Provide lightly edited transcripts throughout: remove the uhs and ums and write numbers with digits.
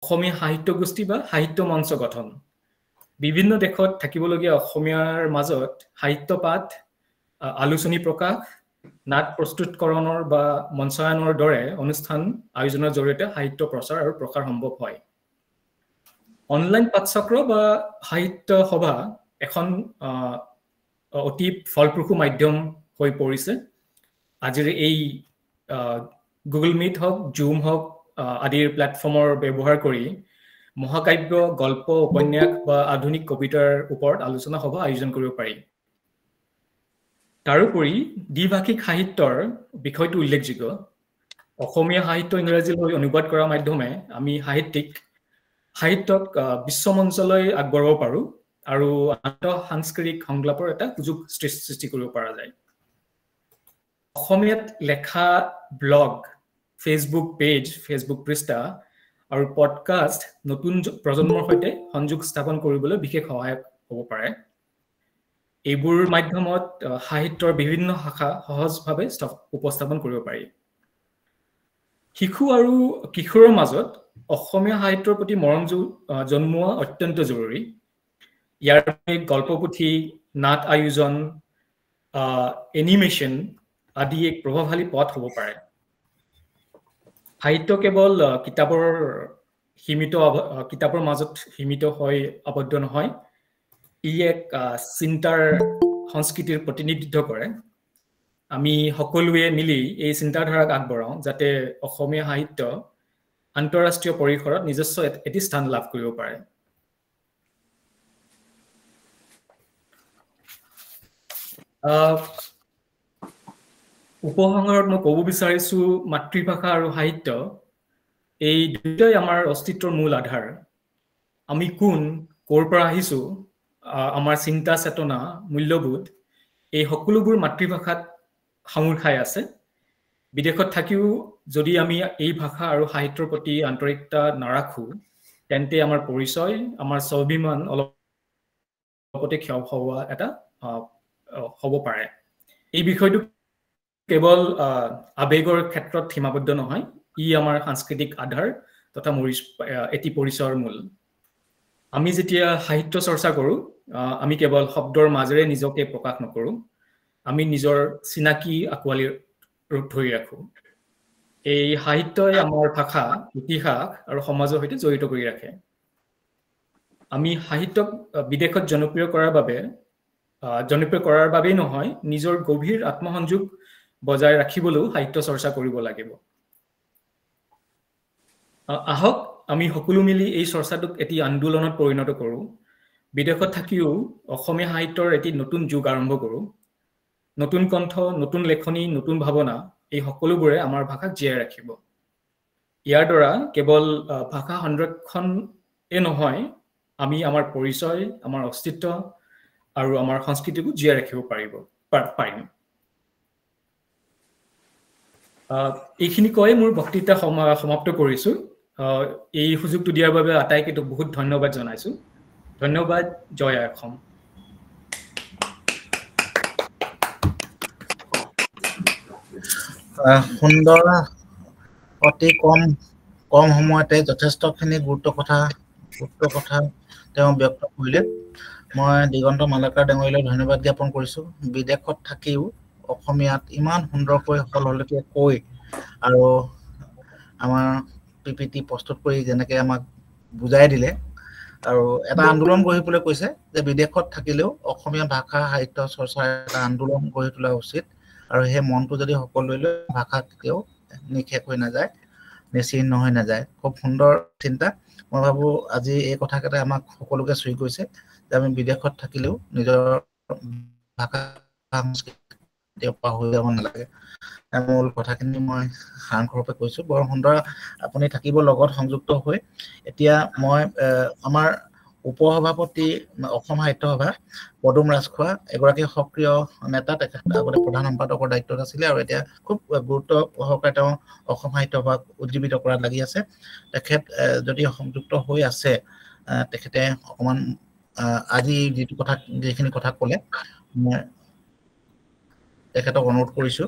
অসমীয়া সাহিত্য গোষ্ঠী বা সাহিত্য মঞ্চ গঠন বিভিন্ন দেশত থাকিবলগীয়া অসমীয়াৰ মাজত সাহিত্য পাঠ আলোচনী প্ৰকাশ নাট প্ৰস্তুতকৰণৰ বা মঞ্চায়নৰ দৰে অনুষ্ঠান আয়োজনৰ জৰিয়তে সাহিত্য প্ৰচাৰ আৰু প্ৰসাৰ সম্ভৱ হয় অনলাইন পাঠচক্ৰ বা সাহিত্য সভা এখন অতি ফলপ্ৰসূ মাধ্যম হৈ পৰিছে আজিৰ এই গুগল মিট হওক জুম হওক আদিৰ প্লেটফৰ্মৰ ব্যৱহাৰ কৰি মহাকাব্য গল্প উপন্যাস বা আধুনিক কবিতাৰ ওপৰত আলোচনা সভা আয়োজন কৰিব পাৰি তাৰোপৰি দ্বিভাষিক সাহিত্যৰ বিষয়টো উল্লেখযোগ্য অসমীয়া সাহিত্য ইংৰাজীলৈ অনুবাদ কৰাৰ মাধ্যমে আমি সাহিত্যক বিশ্বমঞ্চলৈ আগবঢ়াব পাৰোঁ আৰু আন্তঃসাংস্কৃতিক সংলাপৰ এটা সুযোগ সৃষ্টি কৰিব পৰা যায় অসমীয়াত লেখা ব্লগ ফেচবুক পেজ ফেচবুক পৃষ্ঠা আৰু পডকাষ্ট নতুন প্ৰজন্মৰ সৈতে সংযোগ স্থাপন কৰিবলৈ বিশেষ সহায়ক হ'ব পাৰে এইবোৰ মাধ্যমত সাহিত্যৰ বিভিন্ন শাখা সহজভাৱে উপস্থাপন কৰিব পাৰি শিশু আৰু কিশোৰৰ মাজত অসমীয়া সাহিত্যৰ প্ৰতি মৰম জন্মোৱা অত্যন্ত জৰুৰী ইয়াৰ গল্পপুথি নাট আয়োজন এনিমেশ্যন আদি এক প্ৰভাৱশালী পথ হ'ব পাৰে সাহিত্য কেৱল কিতাপৰ মাজত সীমিত হৈ আবদ্ধ নহয় ই এক চিন্তাৰ সংস্কৃতিৰ প্ৰতিনিধিত্ব কৰে আমি সকলোৱে মিলি এই চিন্তাধাৰাক আগবঢ়াওঁ যাতে অসমীয়া সাহিত্য আন্তঃৰাষ্ট্ৰীয় পৰিসৰত নিজস্ব এটি স্থান লাভ কৰিব পাৰে উপসংহাৰত মই ক'ব বিচাৰিছো মাতৃভাষা আৰু সাহিত্য এই দুয়োটাই আমাৰ অস্তিত্বৰ মূল আধাৰ আমি কোন ক'ৰ পৰা আহিছো আমাৰ চিন্তা চেতনা মূল্যবোধ এই সকলোবোৰ মাতৃভাষাত সাঙুৰ খাই আছে বিদেশত থাকিও যদি আমি এই ভাষা আৰু সাহিত্যৰ প্ৰতি আন্তৰিকতা নাৰাখো তেন্তে আমাৰ পৰিচয় আমাৰ স্বাভিমান অলপতে ক্ষয় হোৱা এটা হ'ব পাৰে এই বিষয়টো কেৱল আবেগৰ ক্ষেত্ৰত সীমাবদ্ধ নহয় ই আমাৰ সাংস্কৃতিক আধাৰ তথা এটি পৰিচয়ৰ মূল আমি যেতিয়া সাহিত্য চৰ্চা কৰোঁ আমি কেৱল শব্দৰ মাজেৰে নিজকে প্ৰকাশ নকৰোঁ আমি নিজৰ চিনাকি আকোৱালি ধৰি ৰাখোঁ এই সাহিত্যই আমাৰ ভাষা ইতিহাস আৰু সমাজৰ সৈতে জড়িত কৰি ৰাখে আমি সাহিত্যক বিদেশত জনপ্ৰিয় কৰাৰ বাবেই নহয় নিজৰ গভীৰ আত্মসংযোগ বজাই ৰাখিবলৈও সাহিত্য চৰ্চা কৰিব লাগিব আহক আমি সকলো মিলি এই চৰ্চাটোক এটি আন্দোলনত পৰিণত কৰোঁ বিদেশত থাকিও অসমীয়া সাহিত্যৰ এটি নতুন যুগ আৰম্ভ কৰোঁ নতুন কণ্ঠ নতুন লেখনি নতুন ভাৱনা এই সকলোবোৰে আমাৰ ভাষাক জীয়াই ৰাখিব ইয়াৰ দ্বাৰা কেৱল ভাষা সংৰক্ষণে নহয় আমি আমাৰ পৰিচয় আমাৰ অস্তিত্ব আৰু আমাৰ সংস্কৃতিকো জীয়াই ৰাখিব পাৰিম এইখিনি কৈ মোৰ বক্তৃতা সমাপ্ত কৰিছো এই সুযোগটো দিয়াৰ বাবে আটাইকে বহুত ধন্যবাদ জনাইছো ধন্যবাদ জয় অসম সুন্দৰ অতি কম সময়তে যথেষ্টখিনি গুৰুত্ব কথা তেওঁ ব্যক্ত কৰিলে মই দিগন্ত মালাকাৰ ডাঙৰীয়ালৈ ধন্যবাদ জ্ঞাপন কৰিছো বিদেশত থাকিও অসমীয়াত ইমান সুন্দৰকৈ সলসলকৈ কৈ আৰু আমাৰ পিপিটি প্ৰস্তুত কৰি যেনেকৈ আমাক বুজাই দিলে আৰু এটা আন্দোলন গঢ়িবলৈ কৈছে যে বিদেশত থাকিলেও অসমীয়া ভাষা সাহিত্য চৰ্চাৰ এটা আন্দোলন গঢ়ি তোলা উচিত আৰু সেই মনটো যদি সকলোলৈ ভাষা কেতিয়াও নিশেষ হৈ নাযায় নিশ্চিহ্ন হৈ নাযায় খুব সুন্দৰ চিন্তা মই ভাবো আজি এই কথাকেইটা আমাক সকলোকে চুই গৈছে যে আমি বিদেশত থাকিলেও নিজৰ ভাষা সংস্কৃতি পাহৰি যাব নালাগে মূল কথাখিনি মই সাৰাংক্ষৰূপে কৈছো বৰ সুন্দৰ আপুনি থাকিব লগত সংযুক্ত হৈ এতিয়া মই আমাৰ উপসভাপতি অসম সাহিত্য সভা পদুম ৰাজখোৱা এগৰাকী সক্ৰিয় নেতা তেখেত আগতে প্ৰধান সম্পাদকৰ দায়িত্বত আছিলে আৰু এতিয়া খুব গুৰুত্ব সহকাৰে তেওঁ অসম সাহিত্য সভাক উজ্জীৱিত কৰাত লাগি আছে তেখেত যদি সংযুক্ত হৈ আছে তেখেতে অকমান আজি যিখিনি কথা ক'লে মই তেখেতক অনুৰোধ কৰিছো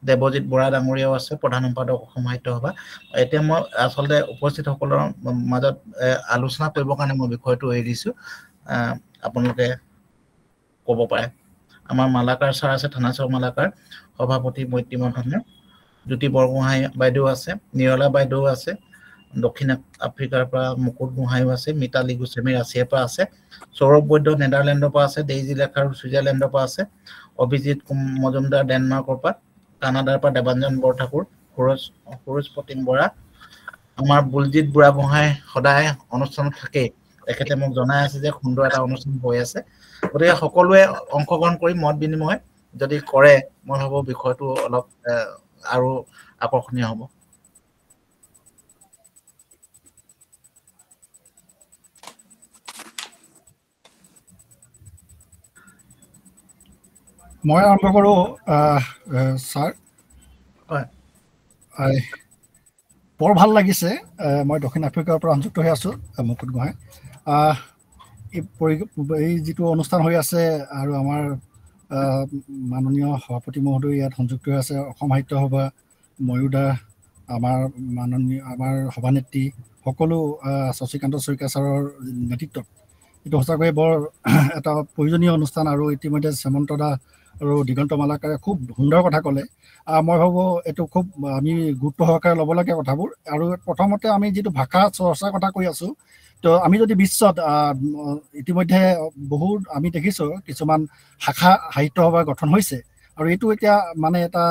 দেৱজিৎ বৰা ডাঙৰীয়াও আছে, প্ৰধান সম্পাদক অসম সাহিত্য সভা। এতিয়া মই আচলতে উপস্থিত সকলৰ মাজত আলোচনা কৰিবৰ কাৰণে মই বিষয়টো এৰি দিছোঁ, আপোনালোকে ক'ব পাৰে। আমাৰ মালাকাৰ ছাৰ আছে, থানাচৰ মালাকাৰ সভাপতি মৈত্ৰীময় ধন্য, জ্যোতি বৰগোহাঁই বাইদেউ আছে, নিৰলা বাইদেউ আছে, দক্ষিণ আফ্ৰিকাৰ পৰা মুকুট গোহাঁইও আছে, মিতালী গোস্বামী ৰাছিয়াৰ পৰা আছে, সৌৰভ বৈদ্য নেদাৰলেণ্ডৰ পৰা আছে, ডেইজি লেখাৰ ছুইজাৰলেণ্ডৰ পৰা আছে, অভিজিৎ মজুমদাৰ ডেনমাৰ্কৰ পৰা, কানাডাৰ পৰা দেৱাঞ্জন বৰঠাকুৰ, সুৰজ প্ৰতিম বৰা, আমাৰ বুলজিৎ বুঢ়াগোহাঁই সদায় অনুষ্ঠানত থাকেই, তেখেতে মোক জনাই আছে যে সুন্দৰ এটা অনুষ্ঠান হৈ আছে। গতিকে সকলোৱে অংশগ্ৰহণ কৰি মত বিনিময় যদি কৰে, মই ভাবোঁ বিষয়টো অলপ আৰু আকৰ্ষণীয় হ'ব। মই আৰম্ভ কৰোঁ ছাৰ। হয়, বৰ ভাল লাগিছে। মই দক্ষিণ আফ্ৰিকাৰ পৰা সংযুক্ত হৈ আছোঁ, মুকুট গোহাঁই। এই যিটো অনুষ্ঠান হৈ আছে আৰু আমাৰ মাননীয় সভাপতি মহোদয় ইয়াত সংযুক্ত হৈ আছে, অসম সাহিত্য সভা, ময়ূদা, আমাৰ সভানেত্ৰী সকলো শশীকান্ত শইকীয়া ছাৰৰ নেতৃত্বত এইটো সঁচাকৈয়ে বৰ এটা প্ৰয়োজনীয় অনুষ্ঠান। আৰু ইতিমধ্যে শ্যামন্ত দা আৰু দিগন্ত মালাকাৰে খুব সুন্দৰ কথা ক'লে। মই ভাবোঁ এইটো খুব আমি গুৰুত্ব সহকাৰে ল'ব লাগে কথাবোৰ। আৰু প্ৰথমতে আমি যিটো ভাষা চৰ্চাৰ কথা কৈ আছোঁ, তো আমি যদি বিশ্বত ইতিমধ্যে বহুত আমি দেখিছোঁ কিছুমান শাখা সাহিত্য সভা গঠন হৈছে, আৰু এইটো এতিয়া মানে এটা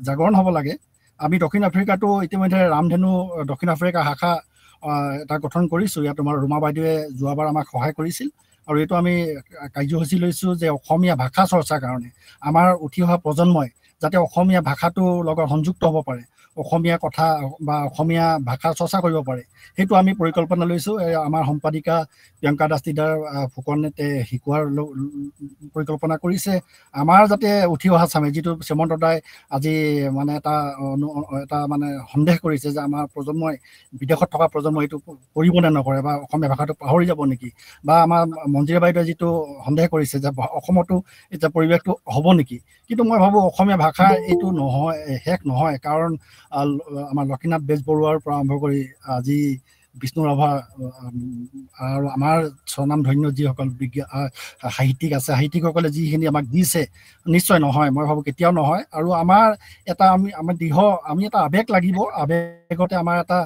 জাগৰণ হ'ব লাগে। আমি দক্ষিণ আফ্ৰিকাতো ইতিমধ্যে ৰামধেনু দক্ষিণ আফ্ৰিকা শাখা এটা গঠন কৰিছোঁ। ইয়াত তোমাৰ ৰুমা বাইদেৱে যোৱাবাৰ আমাক সহায় কৰিছিল, আৰু এইটো আমি কাৰ্যসূচী লৈছোঁ যে অসমীয়া ভাষা চৰ্চাৰ কাৰণে আমাৰ উঠি অহা প্ৰজন্মই যাতে অসমীয়া ভাষাটোৰ লগত সংযুক্ত হ'ব পাৰে, অসমীয়া কথা বা অসমীয়া ভাষা চৰ্চা কৰিব পাৰে, সেইটো আমি পৰিকল্পনা লৈছোঁ। আমাৰ সম্পাদিকা প্ৰিয়ংকা দাসতিদাৰ ফুকনতে শিকোৱাৰ পৰিকল্পনা কৰিছে। আমাৰ যাতে উঠি অহা চামে, যিটো শ্যামন্ত দাই আজি মানে এটা মানে সন্দেহ কৰিছে যে আমাৰ প্ৰজন্মই, বিদেশত থকা প্ৰজন্মই এইটো কৰিব নে নকৰে, বা অসমীয়া ভাষাটো পাহৰি যাব নেকি, বা আমাৰ মঞ্জিৰা বাইদেৱে যিটো সন্দেহ কৰিছে যে অসমতো এতিয়া পৰিৱেশটো হ'ব নেকি। কিন্তু মই ভাবোঁ অসমীয়া ভাষা এইটো নহয়, শেষ নহয়। কাৰণ আমাৰ লক্ষীনাথ বেজবৰুৱাৰ পৰা আৰম্ভ কৰি আজি বিষ্ণু ৰাভা আৰু আমাৰ স্বনাম ধন্য যিসকল সাহিত্যিক আছে, সাহিত্যিকসকলে যিখিনি আমাক দিছে, নিশ্চয় নহয়, মই ভাবোঁ কেতিয়াও নহয়। আৰু আমাৰ এটা আমি এটা আৱেগ লাগিব, আৱেগতে আমাৰ এটা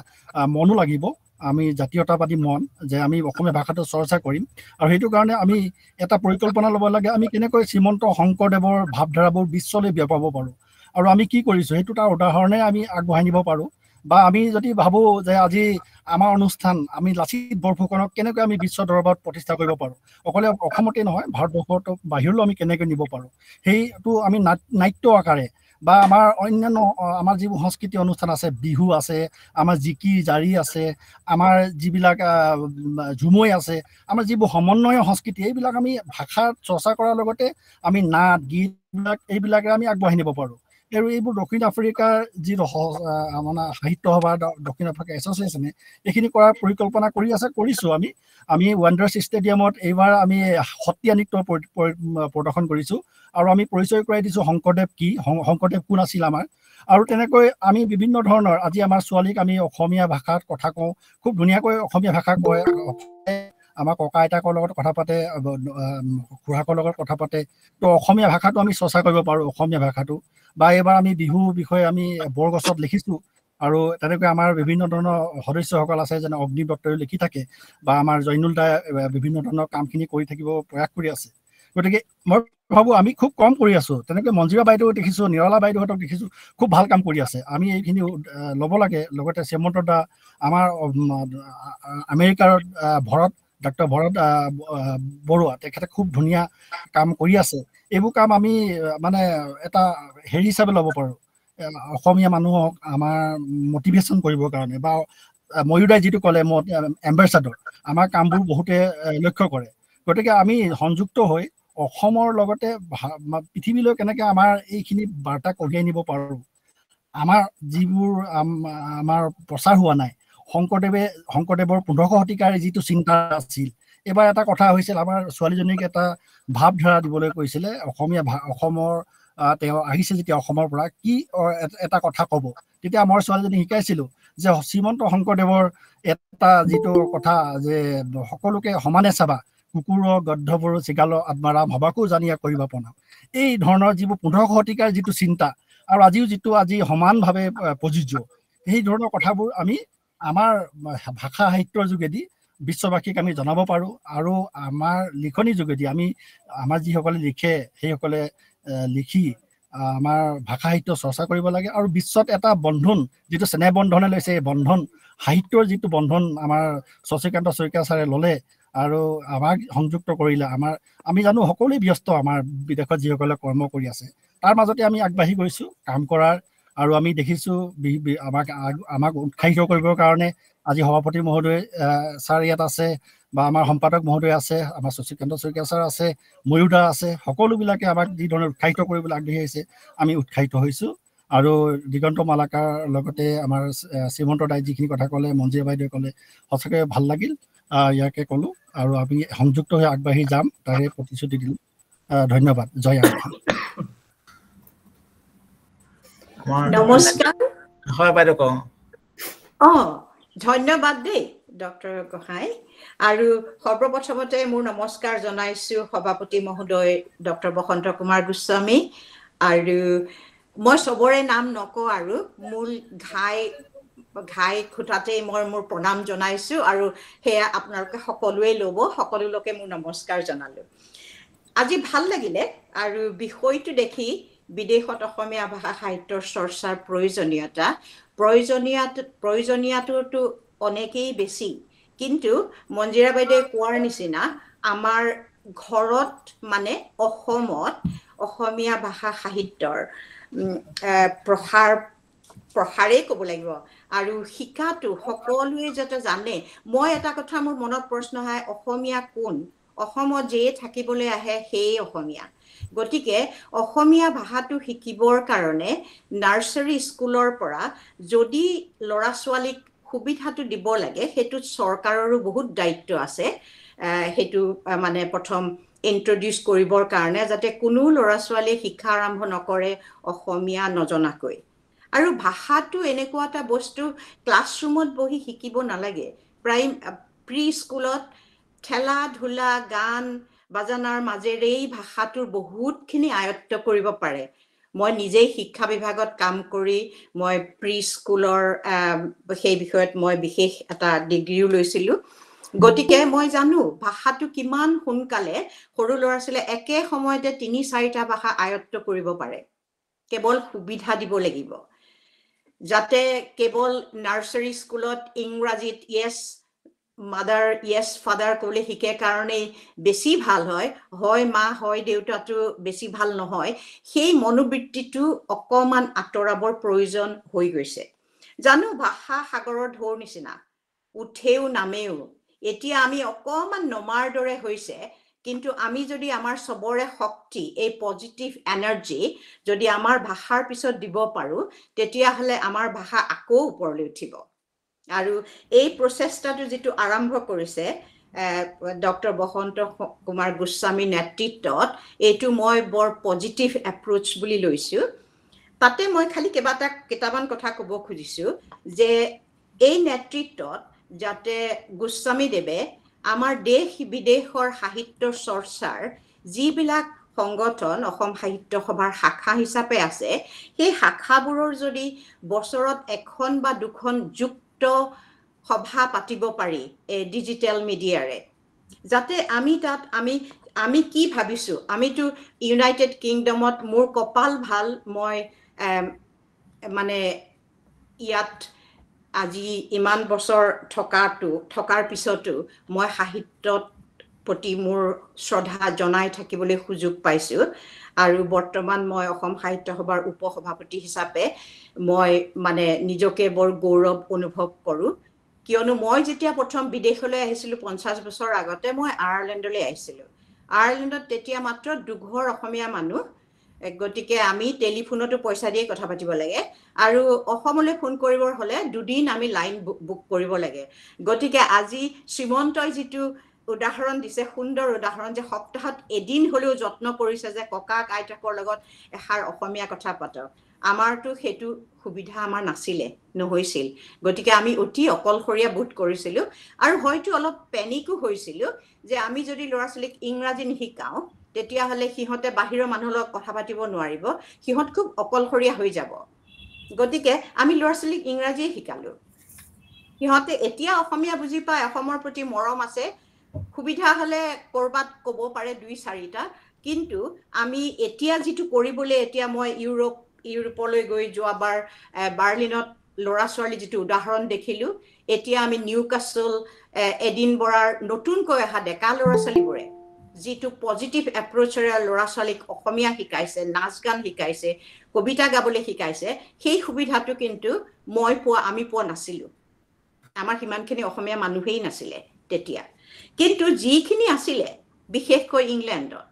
মনো লাগিব, আমি জাতীয়তাবাদী মন, যে আমি অসমীয়া ভাষাটো চৰ্চা কৰিম। আৰু সেইটো কাৰণে আমি এটা পৰিকল্পনা ল'ব লাগে, আমি কেনেকৈ শ্ৰীমন্ত শংকৰদেৱৰ ভাৱধাৰাবোৰ বিশ্বলৈ বিয়পাব পাৰোঁ, আৰু আমি কি কৰিছোঁ সেইটো তাৰ উদাহৰণে আমি আগবঢ়াই নিব পাৰোঁ। বা আমি যদি ভাবোঁ যে আজি আমাৰ অনুষ্ঠান আমি লাচিত বৰফুকনক কেনেকৈ আমি বিশ্ব দৰবাৰত প্ৰতিষ্ঠা কৰিব পাৰোঁ, অকলে অসমতেই নহয় ভাৰতবৰ্ষতো বাহিৰলৈ আমি কেনেকৈ নিব পাৰোঁ, সেইটো আমি নাট্য আকাৰে বা আমাৰ অন্যান্য আমাৰ যিবোৰ সংস্কৃতি অনুষ্ঠান আছে, বিহু আছে, আমাৰ জিকি জাৰি আছে, আমাৰ যিবিলাক ঝুমৈ আছে, আমাৰ যিবোৰ সমন্বয় সংস্কৃতি, এইবিলাক আমি ভাষা চৰ্চা কৰাৰ লগতে আমি নাট গীতবিলাক এইবিলাকে আমি আগবঢ়াই নিব পাৰোঁ। আৰু এইবোৰ দক্ষিণ আফ্ৰিকাৰ যি মানে সাহিত্য সভা, দক্ষিণ আফ্ৰিকা এছ'চিয়েশ্যনে এইখিনি কৰাৰ পৰিকল্পনা কৰিছোঁ। আমি ৱাণ্ডাৰ্ছ ষ্টেডিয়ামত এইবাৰ আমি সত্ৰীয়া নৃত্য প্ৰদৰ্শন কৰিছোঁ, আৰু আমি পৰিচয় কৰাই দিছোঁ শংকৰদেৱ কি, শংকৰদেৱ কোন আছিল আমাৰ। আৰু তেনেকৈ আমি বিভিন্ন ধৰণৰ, আজি আমাৰ ছোৱালীক আমি অসমীয়া ভাষাত কথা কওঁ, খুব ধুনীয়াকৈ অসমীয়া ভাষা কয়, আমাৰ ককা আইতাকৰ লগত কথা পাতে, খুৰাকৰ লগত কথা পাতে। তো অসমীয়া ভাষাটো আমি চৰ্চা কৰিব পাৰোঁ, অসমীয়া ভাষাটো। বা এইবাৰ আমি বিহুৰ বিষয়ে আমি বৰগছত লিখিছোঁ, আৰু তেনেকৈ আমাৰ বিভিন্ন ধৰণৰ সদস্যসকল আছে, যেনে অগ্নি দত্তই লিখি থাকে, বা আমাৰ জৈনুল দাই বিভিন্ন ধৰণৰ কামখিনি কৰি থাকিব প্ৰয়াস কৰি আছে। গতিকে মই ভাবোঁ আমি খুব কম কৰি আছোঁ। তেনেকৈ মঞ্জিৰা বাইদেউ দেখিছোঁ, নিৰলা বাইদেউহঁতক দেখিছোঁ, খুব ভাল কাম কৰি আছে। আমি এইখিনি ল'ব লাগে। লগতে শ্যামন্ত দা, আমাৰ আমেৰিকাৰ ডক্টৰ ভৰত বৰুৱা, তেখেতে খুব ধুনীয়া কাম কৰি আছে। এইবোৰ কাম আমি মানে এটা হেৰি হিচাপে ল'ব পাৰোঁ, অসমীয়া মানুহক আমাৰ মটিভেশ্যন কৰিবৰ কাৰণে। বা ময়ূদাই যিটো ক'লে এম্বেচাডৰ, আমাৰ কামবোৰ বহুতে লক্ষ্য কৰে। গতিকে আমি সংযুক্ত হৈ অসমৰ লগতে পৃথিৱীলৈ কেনেকৈ আমাৰ এইখিনি বাৰ্তা কঢ়িয়াই নিব পাৰোঁ, আমাৰ যিবোৰ আমাৰ প্ৰচাৰ হোৱা নাই, শংকৰদেৱৰ 1500 শতিকাৰ যিটো চিন্তা আছিল। এইবাৰ এটা কথা হৈছিল, আমাৰ ছোৱালীজনীক এটা ভাৱধাৰা দিবলৈ কৈছিলে, অসমৰ তেওঁ আহিছিল যেতিয়া অসমৰ পৰা কি এটা কথা ক'ব তেতিয়া মই ছোৱালীজনী শিকাইছিলোঁ যে শ্ৰীমন্ত শংকৰদেৱৰ এটা যিটো কথা যে সকলোকে সমানে চাবা কুকুৰ গদ্ধবোৰ চিগাল আত্মাৰাম ভবাকো জানিয়া কৰিব পনা এই ধৰণৰ যিবোৰ 15শ শতিকাৰ যিটো চিন্তা আৰু আজিও যিটো আজি সমানভাৱে প্ৰযোজ্য সেই ধৰণৰ কথাবোৰ আমি আমাৰ ভাষা সাহিত্যৰ যোগেদি বিশ্ববাসীক আমি জনাব পাৰোঁ আৰু আমাৰ লিখনিৰ যোগেদি আমি আমাৰ যিসকলে লিখে সেইসকলে লিখি আমাৰ ভাষা সাহিত্য চৰ্চা কৰিব লাগে আৰু বিশ্বত এটা বন্ধন যিটো স্নেহ বন্ধনে লৈছে এই বন্ধন সাহিত্যৰ যিটো বন্ধন আমাৰ শশীকান্ত শইকীয়া ছাৰে ল'লে আৰু আমাক সংযুক্ত কৰিলে আমি জানো সকলোৱে ব্যস্ত আমাৰ বিদেশত যিসকলে কৰ্ম কৰি আছে তাৰ মাজতে আমি আগবাঢ়ি গৈছোঁ কাম কৰাৰ আৰু আমি দেখিছোঁ আমাক উৎসাহিত কৰিবৰ কাৰণে আজি সভাপতি মহোদয় ছাৰ ইয়াত আছে বা আমাৰ সম্পাদক মহোদয় আছে আমাৰ শশীকান্ত শইকীয়া ছাৰ আছে ময়ূৰদা আছে সকলোবিলাকে আমাক যি ধৰণে উৎসাহিত কৰিবলৈ আগবাঢ়ি আহিছে আমি উৎসাহিত হৈছোঁ আৰু দিগন্ত মালাকাৰ লগতে আমাৰ শ্ৰীমন্ত দাই যিখিনি কথা ক'লে মঞ্জিয়া বাইদেৱে ক'লে সঁচাকৈ ভাল লাগিল ইয়াকে ক'লোঁ আৰু আমি সংযুক্ত হৈ আগবাঢ়ি যাম তাৰে প্ৰতিশ্ৰুতি দিলোঁ ধন্যবাদ জয় আইঅসম নমস্কাৰ হয় বাইদেউ কওঁ ধন্যবাদ দেই ডক্টৰ গোহাঁই আৰু সৰ্বপ্ৰথমতে মোৰ নমস্কাৰ জনাইছোঁ সভাপতি মহোদয় ডক্টৰ বসন্ত কুমাৰ গোস্বামী আৰু মই চবৰে নাম নকওঁ আৰু মূল ঘাই খুঁটাতেই মই মোৰ প্ৰণাম জনাইছোঁ আৰু সেয়া আপোনালোকে সকলোৱে ল'ব সকলোকে মোৰ নমস্কাৰ জনালোঁ আজি ভাল লাগিলে আৰু বিষয়টো দেখি বিদেশত অসমীয়া ভাষা সাহিত্যৰ চৰ্চাৰ প্ৰয়োজনীয়তাটো অনেকেই বেছি কিন্তু মঞ্জিৰা বাইদেৱে কোৱাৰ নিচিনা আমাৰ ঘৰত মানে অসমত অসমীয়া ভাষা সাহিত্যৰ প্ৰসাৰেই ক'ব লাগিব আৰু শিকাটো সকলোৱে যাতে জানে মই এটা কথা মোৰ মনত প্ৰশ্ন হয় অসমীয়া কোন অসমত যে থাকিবলৈ আহে সেই অসমীয়া গতিকে অসমীয়া ভাষাটো শিকিবৰ কাৰণে নাৰ্চাৰী স্কুলৰ পৰা যদি ল'ৰা ছোৱালীক সুবিধাটো দিব লাগে সেইটোত চৰকাৰৰো বহুত দায়িত্ব আছে সেইটো মানে প্ৰথম ইন্ট্ৰডিউচ কৰিবৰ কাৰণে যাতে কোনো ল'ৰা ছোৱালীয়ে শিক্ষা আৰম্ভ নকৰে অসমীয়া নজনাকৈ আৰু ভাষাটো এনেকুৱা এটা বস্তু ক্লাছৰুমত বহি শিকিব নালাগে প্ৰি স্কুলত খেলা ধূলা গান বাজানাৰ মাজেৰেই ভাষাটোৰ বহুতখিনি আয়ত্ত কৰিব পাৰে মই নিজেই শিক্ষা বিভাগত কাম কৰি মই প্ৰি স্কুলৰ সেই বিষয়ত মই বিশেষ এটা ডিগ্ৰীও লৈছিলোঁ গতিকে মই জানো ভাষাটো কিমান সোনকালে সৰু ল'ৰা ছোৱালীয়ে একে সময়তে ৩-৪টা ভাষা আয়ত্ত কৰিব পাৰে কেৱল সুবিধা দিব লাগিব যাতে কেৱল নাৰ্চাৰী স্কুলত ইংৰাজীত ইয়েছ মাদাৰ ইয়েছ ফাদাৰ ক'লে শিকে কাৰণেই বেছি ভাল হয় মা হয় দেউতাটো বেছি ভাল নহয় সেই মনোবৃত্তিটো অকমান আঁতৰাবৰ প্ৰয়োজন হৈ গৈছে জানো ভাষা সাগৰৰ ঢৌৰ নিচিনা উঠেও নামেও এতিয়া আমি অকমান নমাৰ দৰে হৈছে কিন্তু আমি যদি আমাৰ সবৰে শক্তি এই পজিটিভ এনাৰ্জি যদি আমাৰ ভাষাৰ পিছত দিব পাৰো তেতিয়াহলে আমাৰ ভাষা আকৌ ওপৰলৈ উঠিব আৰু এই প্ৰচেষ্টাটো যেটো আৰম্ভ কৰিছে ডক্টৰ বসন্ত কুমাৰ গোস্বামী নেতৃত্বত এইটো মই বৰ পজিটিভ এপ্ৰোচ বুলি লৈছো তাতে মই খালি কেইটামান কথা ক'ব খুজিছো যে এই নেতৃত্বত যাতে গোস্বামী দেৱে আমাৰ দেশ বিদেশৰ সাহিত্য চৰ্চাৰ যিবিলাক সংগঠন অসম সাহিত্য সভাৰ শাখা হিচাপে আছে সেই শাখাবোৰৰ যদি বছৰত এখন বা দুখন যুক্ত সভা পাতিব পাৰি ডিজিটেল মিডিয়াৰে যাতে আমি কি ভাবিছো আমিতো ইউনাইটেড কিংডমত মোৰ কপাল ভাল মই মানে ইয়াত আজি ইমান বছৰ থকাৰ পিছতো মই সাহিত্যত প্ৰতি মোৰ শ্ৰদ্ধা জনাই থাকিবলৈ সুযোগ পাইছো আৰু বৰ্তমান মই অসম সাহিত্য সভাৰ উপসভাপতি হিচাপে মই মানে নিজকে বৰ গৌৰৱ অনুভৱ কৰো কিয়নো মই যেতিয়া প্ৰথম বিদেশলৈ আহিছিলো 50 বছৰ আগতে মই আয়াৰলেণ্ডলৈ আহিছিলো আয়াৰলেণ্ডত তেতিয়া মাত্ৰ দুঘৰ অসমীয়া মানুহ গতিকে আমি টেলিফোনতো পইচা দিয়ে কথা পাতিব লাগে আৰু অসমলৈ ফোন কৰিবৰ হলে দুদিন আমি লাইন বুক কৰিব লাগে গতিকে আজি শ্ৰীমন্তই যেটো উদাহৰণ দিছে, সুন্দৰ উদাহৰণ, যে সপ্তাহত এদিন হ'লেও যত্ন কৰিছে যে ককাক আইতাকৰ লগত এষাৰ অসমীয়া কথা পাতক। আমাৰতো সেইটো সুবিধা আমাৰ নাছিলে, নহৈছিল। গতিকে আমি অতি অকলশৰীয়া বোধ কৰিছিলোঁ আৰু হয়তো অলপ পেনিকো হৈছিলোঁ যে আমি যদি ল'ৰা ছোৱালীক ইংৰাজী নিশিকাওঁ তেতিয়াহ'লে সিহঁতে বাহিৰৰ মানুহৰ লগত কথা পাতিব নোৱাৰিব, সিহঁত খুব অকলশৰীয়া হৈ যাব। গতিকে আমি ল'ৰা ছোৱালীক ইংৰাজীয়ে শিকালোঁ। সিহঁতে এতিয়া অসমীয়া বুজি পায়, অসমৰ প্ৰতি মৰম আছে, সুবিধা হ'লে ক'ৰবাত ক'ব পাৰে 2-4টা। কিন্তু আমি এতিয়া যিটো কৰিবলৈ, এতিয়া মই ইউৰোপলৈ গৈ যোৱাবাৰ বাৰ্লিনত ল'ৰা ছোৱালী যিটো উদাহৰণ দেখিলোঁ, এতিয়া আমি নিউকাছল, এডিনবৰাৰ নতুনকৈ অহা ডেকা ল'ৰা ছোৱালীবোৰে যিটো পজিটিভ এপ্ৰ'চেৰে ল'ৰা ছোৱালীক অসমীয়া শিকাইছে, নাচ গান শিকাইছে, কবিতা গাবলৈ শিকাইছে, সেই সুবিধাটো কিন্তু আমি পোৱা নাছিলোঁ। আমাৰ সিমানখিনি অসমীয়া মানুহেই নাছিলে তেতিয়া। কিন্তু যিখিনি আছিলে, বিশেষকৈ ইংলেণ্ডত,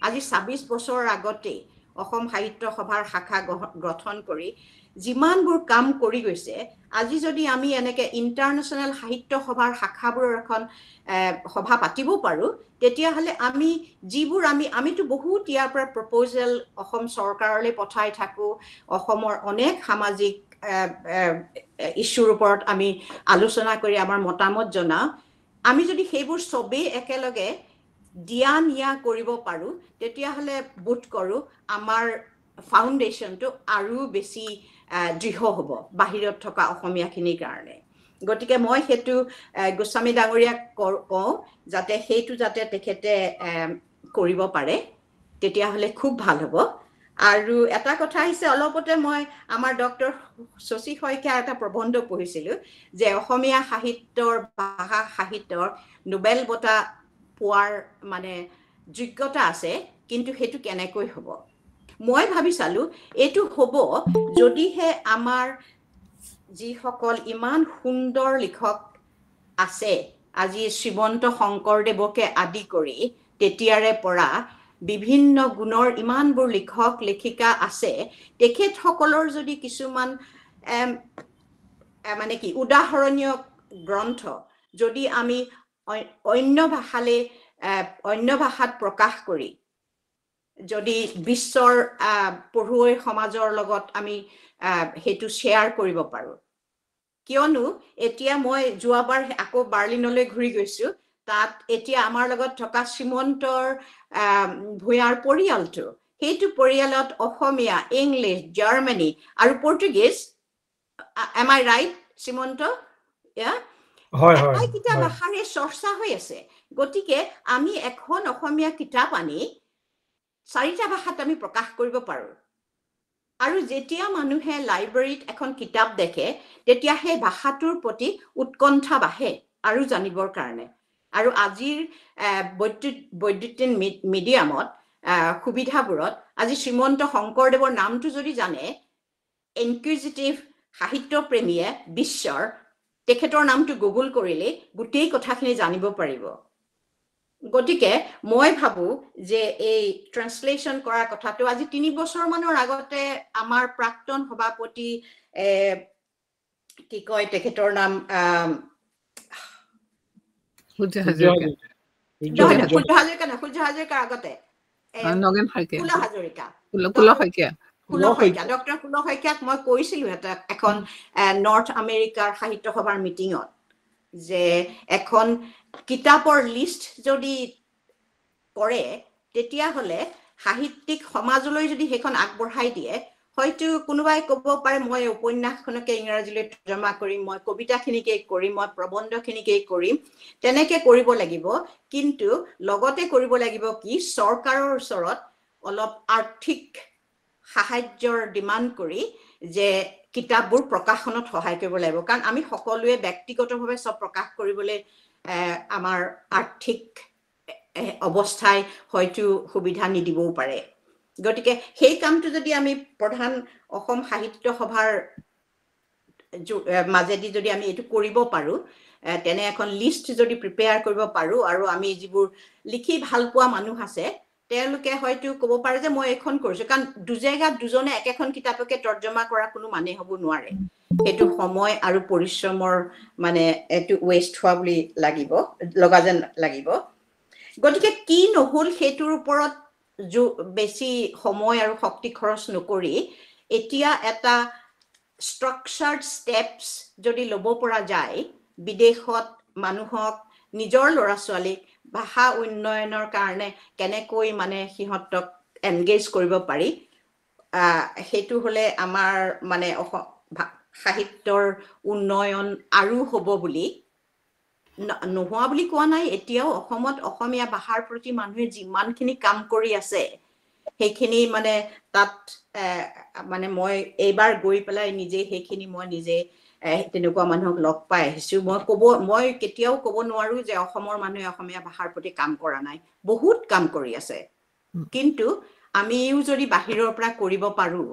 আজি 26 বছৰৰ আগতেই অসম সাহিত্য সভাৰ শাখা গঠন কৰি যিমানবোৰ কাম কৰি গৈছে, আজি যদি আমি এনেকে ইণ্টাৰনেশ্যনেল সাহিত্য সভাৰ শাখাবোৰৰ এখন সভা পাতিব পাৰোঁ, তেতিয়াহ'লে আমিতো বহুত ইয়াৰ পৰা প্ৰপ'জেল অসম চৰকাৰলৈ পঠাই থাকোঁ, অসমৰ অনেক সামাজিক ইছ্যুৰ ওপৰত আমি আলোচনা কৰি আমাৰ মতামত জনাওঁ। আমি যদি সেইবোৰ চবেই একেলগে দিয়া নিয়া কৰিব পাৰোঁ, তেতিয়াহ'লে বোধ কৰোঁ আমাৰ ফাউণ্ডেশ্যনটো আৰু বেছি দৃঢ় হ'ব বাহিৰত থকা অসমীয়াখিনিৰ কাৰণে। গতিকে মই সেইটো গোস্বামী ডাঙৰীয়াক কওঁ যাতে সেইটো তেখেতে কৰিব পাৰে, তেতিয়াহ'লে খুব ভাল হ'ব। আৰু এটা কথা আহিছে, অলপতে মই আমাৰ ডক্টৰ শশী শইকীয়াৰ এটা প্ৰবন্ধ পঢ়িছিলোঁ যে অসমীয়া ভাষা সাহিত্যৰ নোবেল বঁটা পোৱাৰ মানে যোগ্যতা আছে, কিন্তু সেইটো কেনেকৈ হ'ব? মই ভাবি চালোঁ, এইটো হ'ব যদিহে আমাৰ যিসকল ইমান সুন্দৰ লিখক আছে, আজি শ্ৰীমন্ত শংকৰদেৱকে আদি কৰি তেতিয়াৰে পৰা বিভিন্ন গুণৰ ইমানবোৰ লিখক লেখিকা আছে, তেখেতসকলৰ যদি কিছুমান মানে কি উদাহৰণীয় গ্ৰন্থ যদি আমি অন্য ভাষাত প্ৰকাশ কৰি যদি বিশ্বৰ পঢ়ুৱৈ সমাজৰ লগত আমি সেইটো শ্বেয়াৰ কৰিব পাৰোঁ। কিয়নো এতিয়া মই যোৱাবাৰ আকৌ বাৰ্লিনলৈ ঘূৰি গৈছোঁ, তাত এতিয়া আমাৰ লগত থকা শ্ৰীমন্তৰ ভূঞাৰ পৰিয়ালটো, সেইটো পৰিয়ালত অসমীয়া, ইংলিছ, জাৰ্মানী আৰু পৰ্তুগীজ, এম আই ৰাইট শ্ৰীমন্ত? এটাইকেইটা ভাষাৰে চৰ্চা হৈ আছে। গতিকে আমি এখন অসমীয়া কিতাপ আনি 4টা ভাষাত আমি প্ৰকাশ কৰিব পাৰোঁ। আৰু যেতিয়া মানুহে লাইব্ৰেৰীত এখন কিতাপ দেখে, তেতিয়া সেই ভাষাটোৰ প্ৰতি উৎকণ্ঠা বাঢ়ে আৰু জানিবৰ কাৰণে। আৰু আজিৰ বৈদ্যুতিন মিডিয়ামত সুবিধাবোৰত আজি শ্ৰীমন্ত শংকৰদেৱৰ নামটো যদি জানে, ইনকুইজিটিভ সাহিত্যপ্ৰেমীয়ে বিশ্বৰ তেখেতৰ নামটো গুগল কৰিলে গোটেই কথাখিনি জানিব পাৰিব। গতিকে মই ভাবোঁ যে এই ট্ৰান্সলেশ্যন কৰাৰ কথাটো আজি 3 বছৰমানৰ আগতে আমাৰ প্ৰাক্তন সভাপতি কি কয় তেখেতৰ নাম সূৰ্য হাজৰিকাৰ আগতে নগেন শইকীয়া, ডক্টৰ কুল শইকীয়াক মই কৈছিলোঁ এখন নৰ্থ আমেৰিকাৰ সাহিত্য সভাৰ মিটিঙত যে এখন কিতাপৰ লিষ্ট যদি কৰে, তেতিয়াহ'লে সাহিত্যিক সমাজলৈ যদি সেইখন আগবঢ়াই দিয়ে, হয়তো কোনোবাই ক'ব পাৰে মই উপন্যাসখনকে ইংৰাজীলৈ তৰ্জমা কৰিম, মই কবিতাখিনিকে কৰিম, মই প্ৰবন্ধখিনিকে কৰিম, তেনেকে কৰিব লাগিব। কিন্তু লগতে কৰিব লাগিব কি, চৰকাৰৰ ওচৰত অলপ আৰ্থিক সাহায্যৰ ডিমাণ্ড কৰি যে কিতাপবোৰ প্ৰকাশনত সহায় কৰিব লাগিব। কাৰণ আমি সকলোৱে ব্যক্তিগতভাৱে চব প্ৰকাশ কৰিবলৈ আমাৰ আৰ্থিক অৱস্থাই হয়তো সুবিধা নিদিবও পাৰে। গতিকে সেই কামটো যদি আমি প্ৰধান অসম সাহিত্য সভাৰ মাজেদি যদি আমি এইটো কৰিব পাৰোঁ, তেনে এখন লিষ্ট যদি প্ৰিপেয়াৰ কৰিব পাৰোঁ, আৰু আমি যিবোৰ লিখি ভাল পোৱা মানুহ আছে তেওঁলোকে হয়তো ক'ব পাৰে যে মই এখন কৰিছো, কাৰণ দুজেগাত দুজনে একেখন কিতাপকে তৰ্জমা কৰা কোনো মানে হ'ব নোৱাৰে। সেইটো সময় আৰু পৰিশ্ৰমৰ মানে এইটো ৱেষ্ট হোৱা বুলি লগা যেন লাগিব। গতিকে কি নহ'ল সেইটোৰ ওপৰত বেছি সময় আৰু শক্তি খৰচ নকৰি এতিয়া এটা structured steps যদি ল'ব পৰা যায়, বিদেশত মানুহক নিজৰ ল'ৰা ছোৱালীক ভাষা উন্নয়নৰ কাৰণে কেনেকৈ মানে সিহঁতক এনগেজ কৰিব পাৰি, সেইটো হ'লে আমাৰ মানে সাহিত্যৰ উন্নয়ন আৰু হ'ব বুলি নোহোৱা বুলি কোৱা নাই। এতিয়াও অসমত অসমীয়া ভাষাৰ প্ৰতি মানুহে যিমানখিনি কাম কৰি আছে সেইখিনি মানে তাত মানে মই এইবাৰ গৈ পেলাই সেইখিনি মই নিজে তেনেকুৱা মানুহক লগ পাই আহিছো। মই কেতিয়াও ক'ব নোৱাৰো যে অসমৰ মানুহে অসমীয়া ভাষাৰ প্ৰতি কাম কৰা নাই, বহুত কাম কৰি আছে। কিন্তু আমিও যদি বাহিৰৰ পৰা কৰিব পাৰো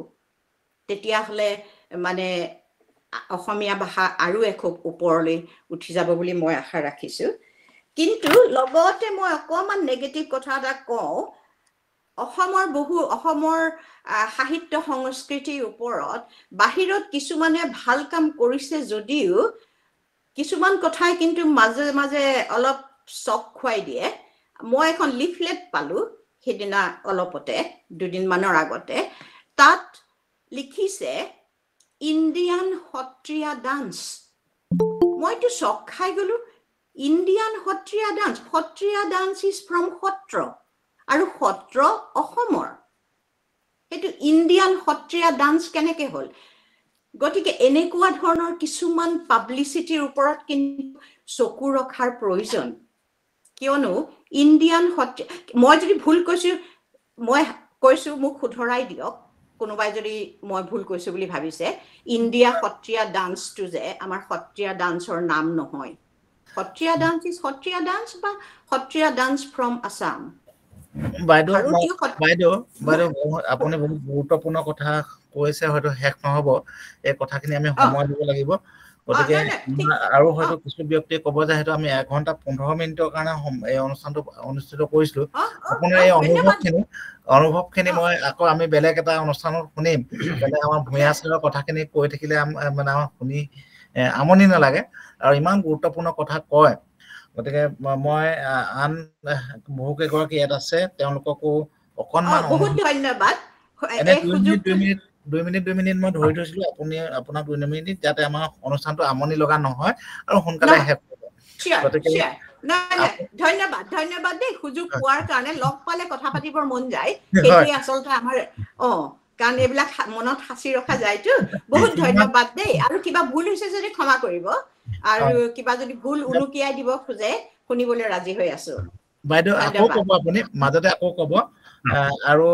তেতিয়াহ'লে মানে অসমীয়া ভাষা আৰু এখোপ ওপৰলৈ উঠি যাব বুলি মই আশা ৰাখিছো। কিন্তু লগতে মই অকমান নেগেটিভ কথা এটা কওঁ, অসমৰ সাহিত্য সংস্কৃতিৰ ওপৰত বাহিৰত কিছুমানে ভাল কাম কৰিছে যদিও কিছুমান কথাই কিন্তু মাজে মাজে অলপ চক খুৱাই দিয়ে। মই এখন লিফলেট পালো সেইদিনা অলপতে, দুদিনমানৰ আগতে, তাত লিখিছে ইণ্ডিয়ান সত্ৰীয়া ডান্স। মইতো চক খাই গলো, Indian Sattriya dance is from Sattra, আৰু সত্ৰ অসমৰ, সেইটো ইণ্ডিয়ান সত্ৰীয়া ডান্স কেনেকে হ'ল? গতিকে এনেকুৱা ধৰণৰ কিছুমান পাব্লিচিটিৰ ওপৰত কিন্তু চকু ৰখাৰ প্ৰয়োজন। কিয়নো ইণ্ডিয়ান মই যদি ভুল কৈছো মোক শুধৰাই দিয়ক কোনোবাই যদি মই ভুল কৈছো বুলি ভাবিছে। ইণ্ডিয়া সত্ৰীয়া ডান্সটো যে আমাৰ সত্ৰীয়া ডান্সৰ নাম নহয়। Sattriya dance is Sattriya dance বা সত্ৰীয়া ডান্স ফ্ৰম আছাম। বাইদেউ আপুনি বহুত গুৰুত্বপূৰ্ণ কথা কৈছে, হয়তো শেষ নহব এই কথাখিনি, আমি সময় দিব লাগিব। গতিকে আৰু হয়তো কিছু ব্যক্তিয়ে ক'ব যে হয়তো আমি 1 ঘণ্টা 15 মিনিটৰ কাৰণে এই অনুষ্ঠানটো অনুষ্ঠিত কৰিছিলো। আপোনাৰ এই অনুভৱখিনি মই আকৌ আমি বেলেগ এটা অনুষ্ঠানত শুনিম। বেলেগ আমাৰ ভূঞা ছাৰৰ কথাখিনি কৈ থাকিলে মানে আমাৰ শুনি আমনি নালাগে, আৰু ইমান গুৰুত্বপূৰ্ণ কথা কয়। গতিকে মই আন বহুকেইগৰাকী ইয়াত আছে, তেওঁলোককো অকণমান বহুত ধন্যবাদ। এনে 2 মিনিট মই ধৰি থৈছিলো, আপোনাক 2 মিনিট, যাতে আমাৰ অনুষ্ঠানটো আমনি লগা নহয় আৰু সোনকালে শেষ হ'ব। গতিকে ধন্যবাদ দেই সুযোগ পোৱাৰ কাৰণে। লগ পালে কথা পাতিবৰ মন যায়, সেইটোৱে আচলতে আমাৰ কাৰণ এইবিলাক মনত সাঁচি ৰখা যায়তো। বহুত ধন্যবাদ দেই। আৰু কিবা ভুল হৈছে যদি ক্ষমা কৰিব, আৰু কিবা যদি ভুল উনুকিয়াই দিব খোজে শুনিবলৈ ৰাজি হৈ আছো। বাইদেউ আকৌ ক'ব, আপুনি মাজতে আকৌ ক'ব। আৰু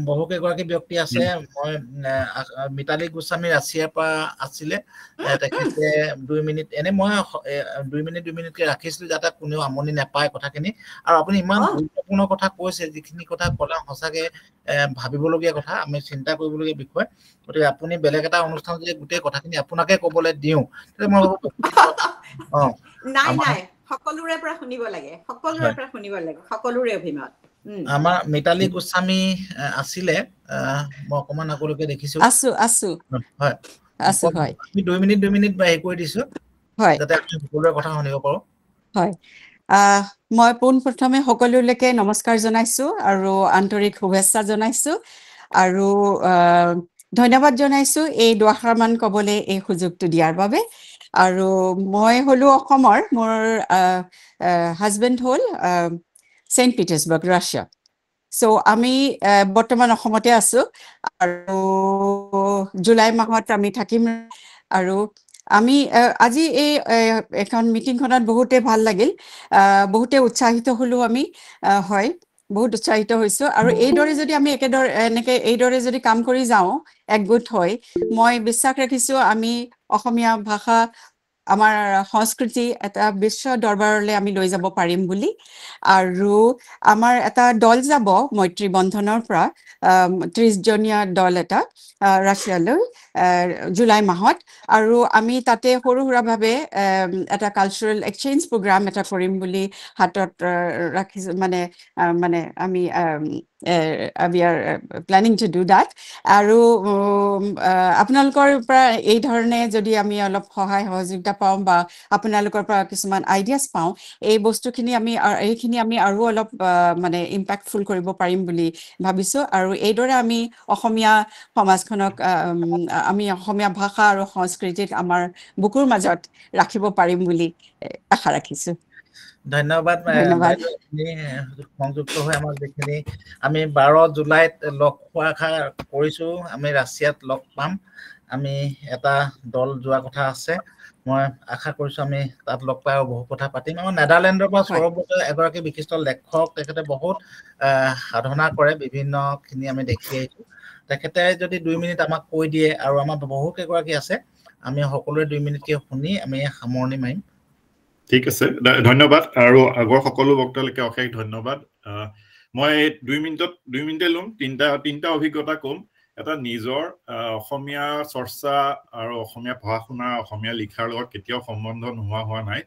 বহুকেইগৰাকী ব্যক্তি আছে। মই মিতালী গোস্বামী ৰাছিয়াৰ পৰা আছিলে, তেখেতে 2 মিনিট, এনে মই 2 মিনিটকে ৰাখিছিলো যাতে কোনেও আমনি নাপায় কথাখিনি। আৰু আপুনি ইমান গুৰুত্বপূৰ্ণ কথা কৈছে, যিখিনি কথা ক'লে সঁচাকে ভাবিবলগীয়া কথা, আমি চিন্তা কৰিবলগীয়া বিষয়। গতিকে আপুনি বেলেগ এটা অনুষ্ঠান যদি গোটেই কথাখিনি আপোনাকে ক'বলৈ দিওঁ, তেতিয়া মই নাই সকলোৰে পৰা শুনিব লাগে, সকলোৰে অভিমত। আমাৰ মিতালী গোস্বামী আছিলে, মই অকমান আগলৈকে দেখিছো। হয়, আমি 2 মিনিট কৰি দিছো, যাতে আমি সকলোৰে কথা শুনিব পাৰো। হয়, মই পোনপ্ৰথমে সকলোলৈকে নমস্কাৰ জনাইছো আৰু আন্তৰিক শুভেচ্ছা জনাইছো, আৰু ধন্যবাদ জনাইছো এই দুআষাৰমান ক'বলৈ এই সুযোগটো দিয়াৰ বাবে। আৰু মই হলো অসমৰ, মোৰ হাজবেণ্ড হ'ল ছেইণ্ট পিটাৰ্ছবাৰ্গ, ৰাছিয়া। আমি বৰ্তমান অসমতে আছো, আৰু জুলাই মাহত আমি থাকিম। আৰু আমি আজি এখন মিটিংখনত বহুতে ভাল লাগিল, বহুতে উৎসাহিত হলো আমি। হয়, বহুত উৎসাহিত হৈছো। আৰু এইদৰে যদি আমি এইদৰে যদি কাম কৰি যাওঁ একগোট হৈ, মই বিশ্বাস ৰাখিছো আমি অসমীয়া ভাষা, আমাৰ সংস্কৃতি এটা বিশ্ব দৰবাৰলৈ আমি লৈ যাব পাৰিম বুলি। আৰু আমাৰ এটা দল যাব মৈত্ৰী বন্ধনৰ পৰা, 30জনীয়া দল এটা ৰাছিয়ালৈ জুলাই মাহত। আৰু আমি তাতে সৰু সুৰাভাৱে এটা কালচাৰেল এক্সচেঞ্জ প্ৰগ্ৰাম এটা কৰিম বুলি হাতত ৰাখিছো, মানে আমি we are planning to do that. আৰু আপোনালোকৰ পৰা এই ধৰণে যদি আমি অলপ সহায় সহযোগিতা পাওঁ বা আপোনালোকৰ পৰা কিছুমান আইডিয়াছ পাওঁ, এই বস্তুখিনি এইখিনি আমি আৰু অলপ মানে ইম্পেক্টফুল কৰিব পাৰিম বুলি ভাবিছোঁ। আৰু এইদৰে আমি অসমীয়া সমাজখনক আমি অসমীয়া ভাষা আৰু সংস্কৃতিক আমাৰ বুকুৰ মাজত ৰাখিব পাৰিম বুলি আশা ৰাখিছোঁ। ধন্যবাদ ধন্যবাদ। সংযুক্ত হৈ আমাৰ যিখিনি আমি 12 জুলাইত লগ হোৱা আশা কৰিছোঁ। আমি ৰাছিয়াত লগ পাম। আমি এটা দল যোৱা কথা আছে। মই আশা কৰিছোঁ আমি তাত লগ পাই বহু কথা পাতিম। আমাৰ নেদাৰলেণ্ডৰ পৰা সৌৰভ বৈদ্য এগৰাকী বিশিষ্ট লেখক, তেখেতে বহুত সাধনা কৰে, বিভিন্নখিনি আমি দেখি আহিছোঁ। তেখেতে যদি 2 মিনিট আমাক কৈ দিয়ে, আৰু আমাৰ বহুত কেইগৰাকী আছে, আমি সকলোৱে 2 মিনিটকৈ শুনি আমি সামৰণি মাৰিম। ঠিক আছে, ধন্যবাদ। আৰু আগৰ সকলো বক্তালৈকে অশেষ ধন্যবাদ। মই 2 মিনিটে ল'ম, তিনিটা অভিজ্ঞতা ক'ম। এটা নিজৰ অসমীয়া চৰ্চা আৰু অসমীয়া পঢ়া শুনা, অসমীয়া লিখাৰ লগত কেতিয়াও সম্বন্ধ নোহোৱা হোৱা নাই।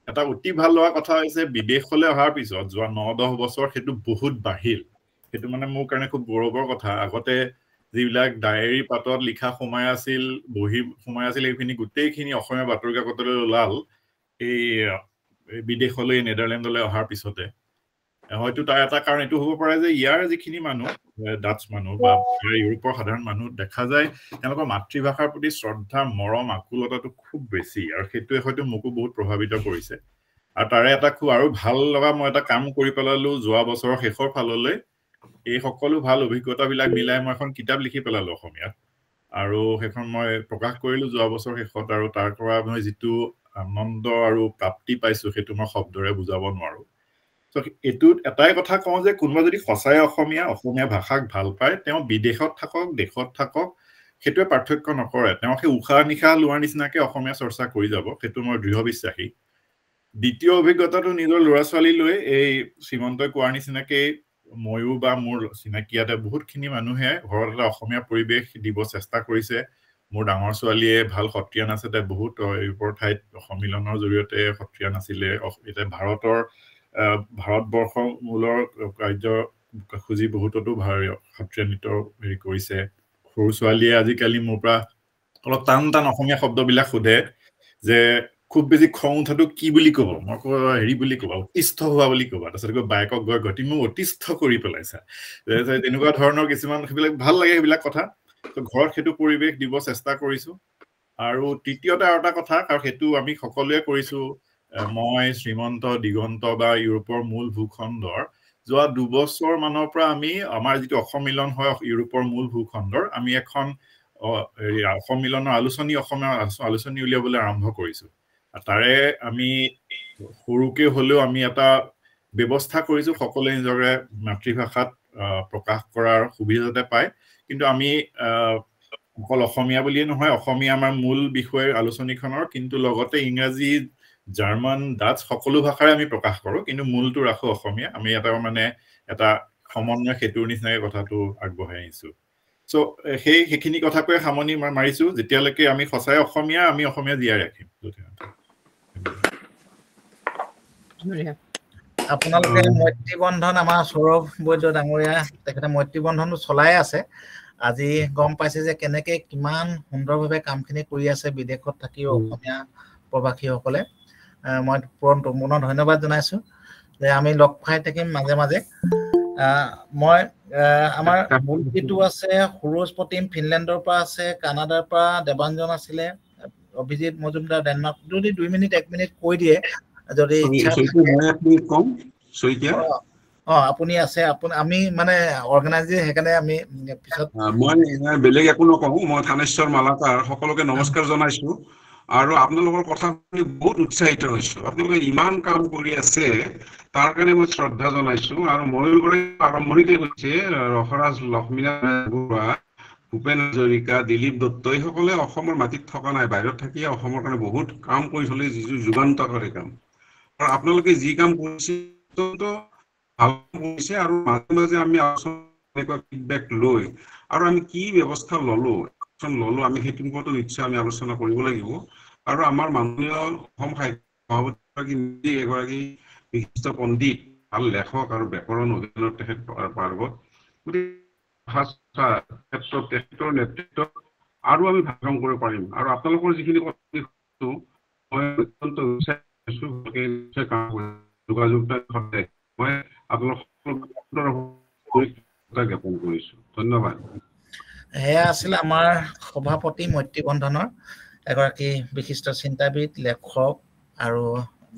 এটা অতি ভাল লগা কথা হৈছে বিদেশলৈ অহাৰ পিছত যোৱা 9-10 বছৰ সেইটো বহুত বাঢ়িল। সেইটো মানে মোৰ কাৰণে খুব গৌৰৱৰ কথা। আগতে যিবিলাক ডায়েৰী পাতত লিখা সোমাই আছিল, বহি সোমাই আছিল, এইখিনি গোটেইখিনি অসমীয়া বাতৰি কাকতলৈ ওলাল এই বিদেশলৈ, নেদাৰলেণ্ডলৈ অহাৰ পিছতে। হয়তো তাৰ এটা কাৰণ এইটো হ'ব পাৰে যে ইয়াৰ যিখিনি মানুহ, ডাচ মানুহ বা ইউৰোপৰ সাধাৰণ মানুহ, দেখা যায় তেওঁলোকৰ মাতৃভাষাৰ প্ৰতি শ্ৰদ্ধা, মৰম, আকুলতাটো খুব বেছি, আৰু সেইটোৱে হয়তো মোকো বহুত প্ৰভাৱিত কৰিছে। আৰু তাৰে এটা খুব আৰু ভাল লগা মই এটা কাম কৰি পেলালো যোৱা বছৰৰ শেষৰ ফাললৈ। এই সকলো ভাল অভিজ্ঞতাবিলাক মিলাই মই এখন কিতাপ লিখি পেলালো অসমীয়াত, আৰু সেইখন মই প্ৰকাশ কৰিলো যোৱা বছৰ শেষত। আৰু তাৰ পৰা মই যিটো আনন্দ আৰু প্ৰাপ্তি পাইছো সেইটো মই শব্দৰে বুজাব নোৱাৰো। এইটোত এটাই কথা কওঁ যে কোনোবা যদি সঁচাই অসমীয়া ভাষাক ভাল পায়, তেওঁ বিদেশত থাকক, দেশত থাকক, সেইটোৱে পাৰ্থক্য নকৰে। তেওঁ সেই উশাহ নিশাহ লোৱাৰ নিচিনাকে অসমীয়া চৰ্চা কৰি যাব, সেইটো মই দৃঢ় বিশ্বাসী। দ্বিতীয় অভিজ্ঞতাটো নিজৰ ল'ৰা ছোৱালী লৈ, এই শ্ৰীমন্তই কোৱাৰ নিচিনাকে ময়ো বা মোৰ চিনাকি ইয়াতে বহুতখিনি মানুহে ঘৰত এটা অসমীয়া পৰিৱেশ দিব চেষ্টা কৰিছে। মোৰ ডাঙৰ ছোৱালীয়ে ভাল সত্ৰীয়া নাচে, তাই বহুত এইবোৰ ঠাইত সন্মিলনৰ জৰিয়তে সত্ৰীয়া নাছিলে। এতিয়া ভাৰতবৰ্ষৰ মূলৰ কাৰ্যসূচী বহুততো সত্ৰীয়া নৃত্য হেৰি কৰিছে। সৰু ছোৱালীয়ে আজিকালি মোৰ পৰা অলপ টান অসমীয়া শব্দবিলাক সোধে যে খুব বেছি খং উঠাটো কি বুলি ক'ব, মই হেৰি বুলি ক'বা, অতিষ্ঠ হোৱা বুলি ক'বা। তাৰপিছত বাইকক গৈ গতি মোক অতিষ্ঠ কৰি পেলাইছা, তেনেকুৱা ধৰণৰ কিছুমান, সেইবিলাক ভাল লাগে সেইবিলাক কথা। ঘৰত সেইটো পৰিৱেশ দিব চেষ্টা কৰিছো। আৰু তৃতীয়তে আৰু এটা কথা, আৰু সেইটো আমি সকলোৱে কৰিছো, মই, শ্ৰীমন্ত, দিগন্ত বা ইউৰোপৰ মূল ভূখণ্ডৰ যোৱা 2 বছৰ মানৰ পৰা আমি আমাৰ যিটো অসমিলন হয় ইউৰোপৰ মূল ভূখণ্ডৰ, আমি এখন অসমিলনৰ অসমীয়া আলোচনী উলিয়াবলৈ আৰম্ভ কৰিছো। তাৰে আমি সৰুকে হলেও আমি এটা ব্যৱস্থা কৰিছো, সকলোৱে নিজৰে মাতৃভাষাত প্ৰকাশ কৰাৰ সুবিধা যাতে পায়। কিন্তু আমি অকল অসমীয়া বুলিয়ে নহয়, অসমীয়া আমাৰ মূল বিষয়ৰ আলোচনীখনৰ, কিন্তু লগতে ইংৰাজী, জাৰ্মান, ডাচ সকলো ভাষাৰে আমি প্ৰকাশ কৰো, কিন্তু মূলটো ৰাখো অসমীয়া। আমি এটা সমন্বয় সেতুৰ নিচিনাকে কথাটো আগবঢ়াই আহিছো। সেইখিনি কথাকৈ সামৰণি মাৰিছো। যেতিয়ালৈকে আমি সঁচাই অসমীয়া, আমি অসমীয়া জীয়াই ৰাখিম। আপোনালোকে মৈত্ৰী বন্ধন, আমাৰ সৌৰভ বৈদ্য ডাঙৰীয়া তেখেতে মৈত্ৰী বন্ধনটো চলাই আছে। আজি গম পাইছে যে কেনেকে কিমান সুন্দৰভাৱে কামখিনি কৰি আছে বিদেশত থাকি অসমীয়া প্ৰবাসীসকলে। মই পুনৰ ধন্যবাদ জনাইছো যে আমি লগ পাই থাকিম মাজে মাজে। মই আমাৰ বুলকিটো আছে, সুৰজ প্ৰতিম ফিনলেণ্ডৰ পৰা আছে, কানাডাৰ পৰা দেৱাঞ্জন আছিলে, অভিজিত মজুমদাৰ ডেনমাৰ্ক। যদি 2 মিনিট 1 মিনিট কৈ দিয়ে যদি ইচ্ছা আপুনি আছে, আমি মানে অৰ্গেনাইজ, সেইকাৰণে আমি পিছত মই বেলেগ একো নকওঁ। মই থানেশ্বৰ মালাকাৰ, সকলোকে নমস্কাৰ জনাইছো। আৰু আপোনালোকৰ কথা শুনি বহুত উৎসাহিত হৈছো। আপোনালোকে ইমান কাম কৰি আছে, তাৰ কাৰণে মই শ্ৰদ্ধা জনাইছো। আৰু ময়ূৰগড়ে আৰম্ভণিতে কৈছে ৰসৰাজ লক্ষ্মীনাথ বৰুৱা, ভূপেন হাজৰিকা, দিলীপ দত্ত, এইসকলে অসমৰ মাটিত থকা নাই, বাহিৰত থাকিয়ে অসমৰ কাৰণে বহুত কাম কৰি চলি, যিটো যুগান্তকাৰী কাম। আৰু আপোনালোকে যি কাম কৰিছে ভাল কৰিছে। আৰু মাজে মাজে আমি ফিডবেক লৈ আৰু আমি কি ব্যৱস্থা ললো, আমি সেইটো ওপৰতো নিশ্চয় আমি আলোচনা কৰিব লাগিব। আৰু আমাৰ মাননীয় অসম সাহিত্য সভাপতি এগৰাকী বিশিষ্ট পণ্ডিত, ভাল লেখক আৰু ব্যাকৰণ অধ্যয়নত তেখেত পাৰ্গত ক্ষেত্ৰত তেখেতৰ নেতৃত্বত আৰু আমি ভাল কাম কৰিব পাৰিম আৰু আপোনালোকৰ যিখিনি কথা মই অত্যন্ত যোগাযোগ মই আপোনালোকৰ জ্ঞাপন কৰিছো ধন্যবাদ এয়া আছিল আমাৰ সভাপতি মৈত্ৰী বন্ধনৰ এগৰাকী বিশিষ্ট চিন্তাবিদ লেখক আৰু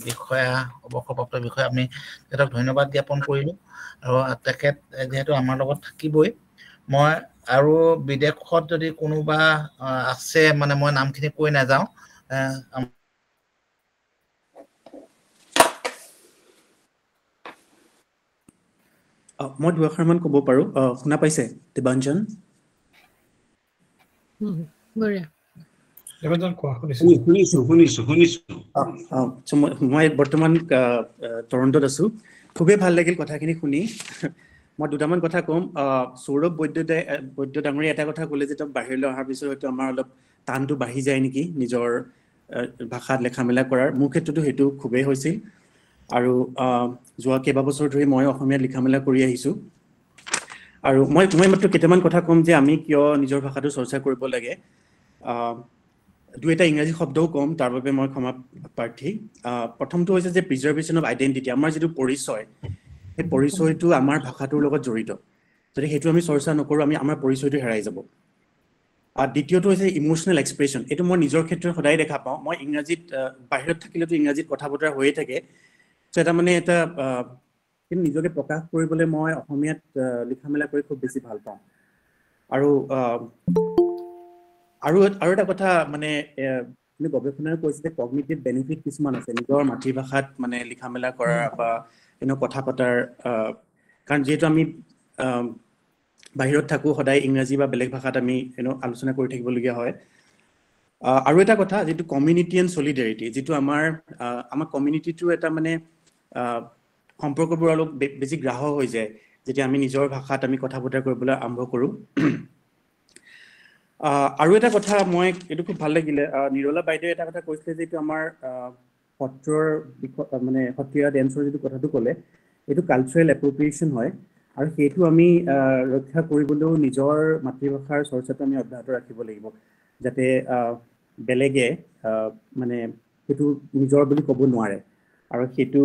বিষয়া অৱসৰপ্ৰাপ্ত বিষয়া আমি তেখেতক ধন্যবাদ জ্ঞাপন কৰিলোঁ আৰু তেখেত যিহেতু আমাৰ লগত থাকিবই মই আৰু বিদেশত যদি কোনোবা আছে মানে মই নামখিনি কৈ নাযাওঁ মই দুআষাৰমান ক'ব পাৰোঁ শুনা পাইছে দেৱাঞ্জন মই বৰ্তমান টৰণ্টত আছো খুবেই ভাল লাগিল কথাখিনি শুনি মই দুটামান কথা ক'ম সৌৰভ বৈদ্য ডাঙৰীয়া এটা কথা ক'লে যে বাহিৰলৈ অহাৰ পিছত হয়তো আমাৰ অলপ টানটো বাঢ়ি যায় নেকি নিজৰ ভাষাত লেখা মেলা কৰাৰ মোৰ ক্ষেত্ৰতো সেইটো খুবেই হৈছিল আৰু যোৱা কেইবাবছৰ ধৰি মই অসমীয়াত লিখা মেলা কৰি আহিছোঁ আৰু মই মাত্ৰ কেইটামান কথা ক'ম যে আমি কিয় নিজৰ ভাষাটো চৰ্চা কৰিব লাগে দুই এটা ইংৰাজী শব্দও ক'ম তাৰ বাবে মই ক্ষমা প্ৰাৰ্থী প্ৰথমটো হৈছে যে প্ৰিজাৰ্ভেশ্যন অফ আইডেণ্টিটি আমাৰ যিটো পৰিচয় সেই পৰিচয়টো আমাৰ ভাষাটোৰ লগত জড়িত যদি সেইটো আমি চৰ্চা নকৰোঁ আমি আমাৰ পৰিচয়টো হেৰাই যাব আৰু দ্বিতীয়টো হৈছে ইম'চনেল এক্সপ্ৰেশ্যন এইটো মই নিজৰ ক্ষেত্ৰত সদায় দেখা পাওঁ মই ইংৰাজীত বাহিৰত থাকিলেতো ইংৰাজীত কথা বতৰা হৈয়ে থাকে চ' এটা মানে এটা কিন্তু নিজকে প্ৰকাশ কৰিবলৈ মই অসমীয়াত লিখা মেলা কৰি খুব বেছি ভাল পাওঁ আৰু এটা কথা মানে গৱেষণাই কৈছে যে কগনিটিভ বেনিফিট কিছুমান আছে নিজৰ মাতৃভাষাত মানে লিখা মেলা কৰাৰ বা কথা পতাৰ কাৰণ যিহেতু আমি বাহিৰত থাকোঁ সদায় ইংৰাজী বা বেলেগ ভাষাত আমি আলোচনা কৰি থাকিবলগীয়া হয় আৰু এটা কথা যিটো কমিউনিটি এণ্ড চলিডাৰিটি যিটো আমাৰ কমিউনিটিটো এটা মানে সম্পৰ্কবোৰ অলপ বেছি গ্ৰাহ্য হৈ যায় যেতিয়া আমি নিজৰ ভাষাত আমি কথা বতৰা কৰিবলৈ আৰম্ভ কৰোঁ আৰু এটা কথা মই এইটো খুব ভাল লাগিলে নিৰলা বাইদেৱে এটা কথা কৈছিলে যে এইটো আমাৰ সত্ৰৰ মানে সত্ৰীয়া ডেন্সৰ যিটো কথাটো ক'লে এইটো কালচাৰেল এপ্ৰপ্ৰিয়েশ্যন হয় আৰু সেইটো আমি ৰক্ষা কৰিবলৈও নিজৰ মাতৃভাষাৰ চৰ্চাটো আমি অব্যাহত ৰাখিব লাগিব যাতে বেলেগে মানে সেইটো নিজৰ বুলি ক'ব নোৱাৰে আৰু সেইটো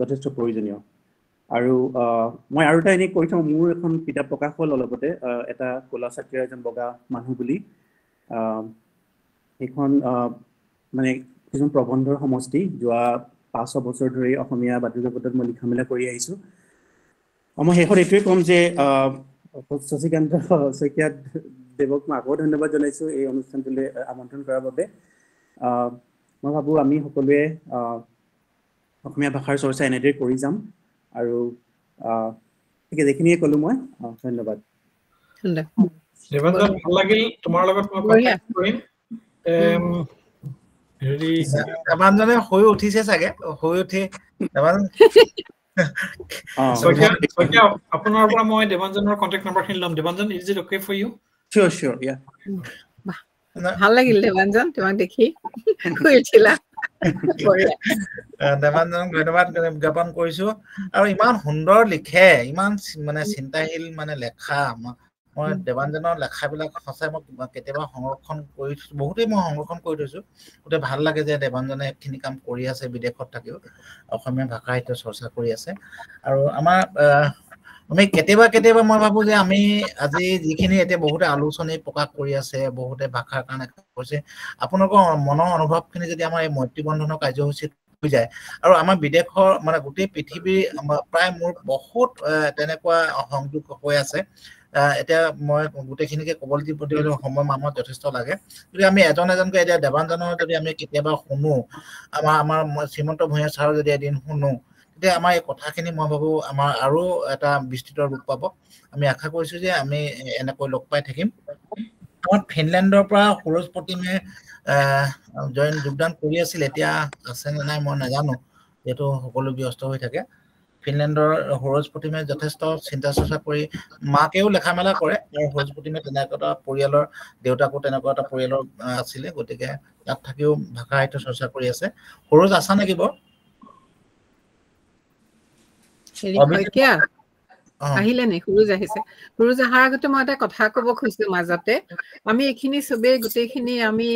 যথেষ্ট প্ৰয়োজনীয় আৰু মই আৰু এটা এনেই কৈ থওঁ মোৰ এখন কিতাপ প্ৰকাশ হ'ল অলপতে এটা ক'লা ছাতিৰ এজন বগা মানুহ বুলি সেইখন মানে কিছুমান প্ৰবন্ধৰ সমষ্টি যোৱা 5 বছৰ ধৰি অসমীয়া বাতৰি কাকতত মই লিখা মেলা কৰি আহিছোঁ মই শেষত এইটোৱে ক'ম যে শশীকান্ত শইকীয়া দেৱক মই আকৌ ধন্যবাদ জনাইছোঁ এই অনুষ্ঠানটোলৈ আমন্ত্ৰণ কৰাৰ বাবে মই ভাবোঁ আমি সকলোৱে অসমীয়া ভাষাৰ চৰ্চা এনেদৰে কৰি যাম আৰু ঠিক আছে এইখিনিয়ে ক'লোঁ মই ধন্যবাদ দেৱাঞ্জন ভাল লাগিল তোমাৰ লগত মই কণ্টেক্ট কৰিম হেৰি দেৱাঞ্জনে হৈ উঠিছে চাগে হৈ উঠি আপোনাৰ পৰা মই দেৱাঞ্জনৰ কণ্টেক্ট নাম্বাৰখিনি ল'ম Debanjan is it okay for you cheer yeah ভাল লাগিল দেৱাঞ্জন তোমাক দেখি শুই উঠিলা দেৱাঞ্জনক ধন্যবাদ জ্ঞাপন কৰিছো আৰু ইমান সুন্দৰ লিখে ইমান মানে চিন্তাশীল মানে লেখা মই দেৱাঞ্জনৰ লেখাবিলাক সঁচাই মই কেতিয়াবা সংৰক্ষণ কৰি থৈছোঁ বহুতেই মই সংৰক্ষণ কৰি থৈছোঁ গোটেই ভাল লাগে যে দেৱাঞ্জনে এইখিনি কাম কৰি আছে বিদেশত থাকিও অসমীয়া ভাষা সাহিত্য চৰ্চা কৰি আছে আৰু আমাৰ আমি কেতিয়াবা মই ভাবোঁ যে আমি আজি যিখিনি এতিয়া বহুতে আলোচনী প্ৰকাশ কৰি আছে বহুতে ভাষাৰ কাৰণে কৈছে আপোনালোকৰ মনৰ অনুভৱখিনি যদি আমাৰ এই মৈত্ৰী বন্ধনৰ কাৰ্যসূচীত হৈ যায় আৰু আমাৰ বিদেশৰ মানে গোটেই পৃথিৱীৰ প্ৰায় মোৰ বহুত তেনেকুৱা সংযোগ হৈ আছে এতিয়া মই গোটেইখিনিকে ক'বলৈ দিবলৈ সময় মামত যথেষ্ট লাগে যদি আমি এজনকৈ এতিয়া দেৱাঞ্জনৰ যদি আমি কেতিয়াবা শুনো আমাৰ শ্ৰীমন্ত ভূঞা ছাৰৰ যদি এদিন শুনো তেতিয়া আমাৰ এই কথাখিনি মই ভাবোঁ আমাৰ আৰু এটা বিস্তৃত ৰূপ পাব আমি আশা কৰিছোঁ যে আমি এনেকৈ লগ পাই থাকিম আমাৰ ফিনলেণ্ডৰ পৰা সূৰজ প্ৰতিমে যোগদান কৰি আছিল এতিয়া আছে নে নাই মই নাজানো যিহেতু সকলো ব্যস্ত হৈ থাকে ফিনলেণ্ডৰ সূৰজ প্ৰতিমে যথেষ্ট চিন্তা চৰ্চা কৰি মাকেও লেখা মেলা কৰে আৰু সূৰজ প্ৰতিমে তেনেকুৱা এটা পৰিয়ালৰ দেউতাকো তেনেকুৱা এটা পৰিয়ালৰ আছিলে গতিকে তাত থাকিও ভাষা সাহিত্য চৰ্চা কৰি আছে সূৰজ আছা নেকি বাৰু হেৰি শইকীয়া আহিলে নে? সুৰুজ আহিছে। সুৰুজ অহাৰ আগতে মই এটা কথা ক'ব খুজিছো মাজতে। আমি এইখিনি চবেই গোটেইখিনি আমি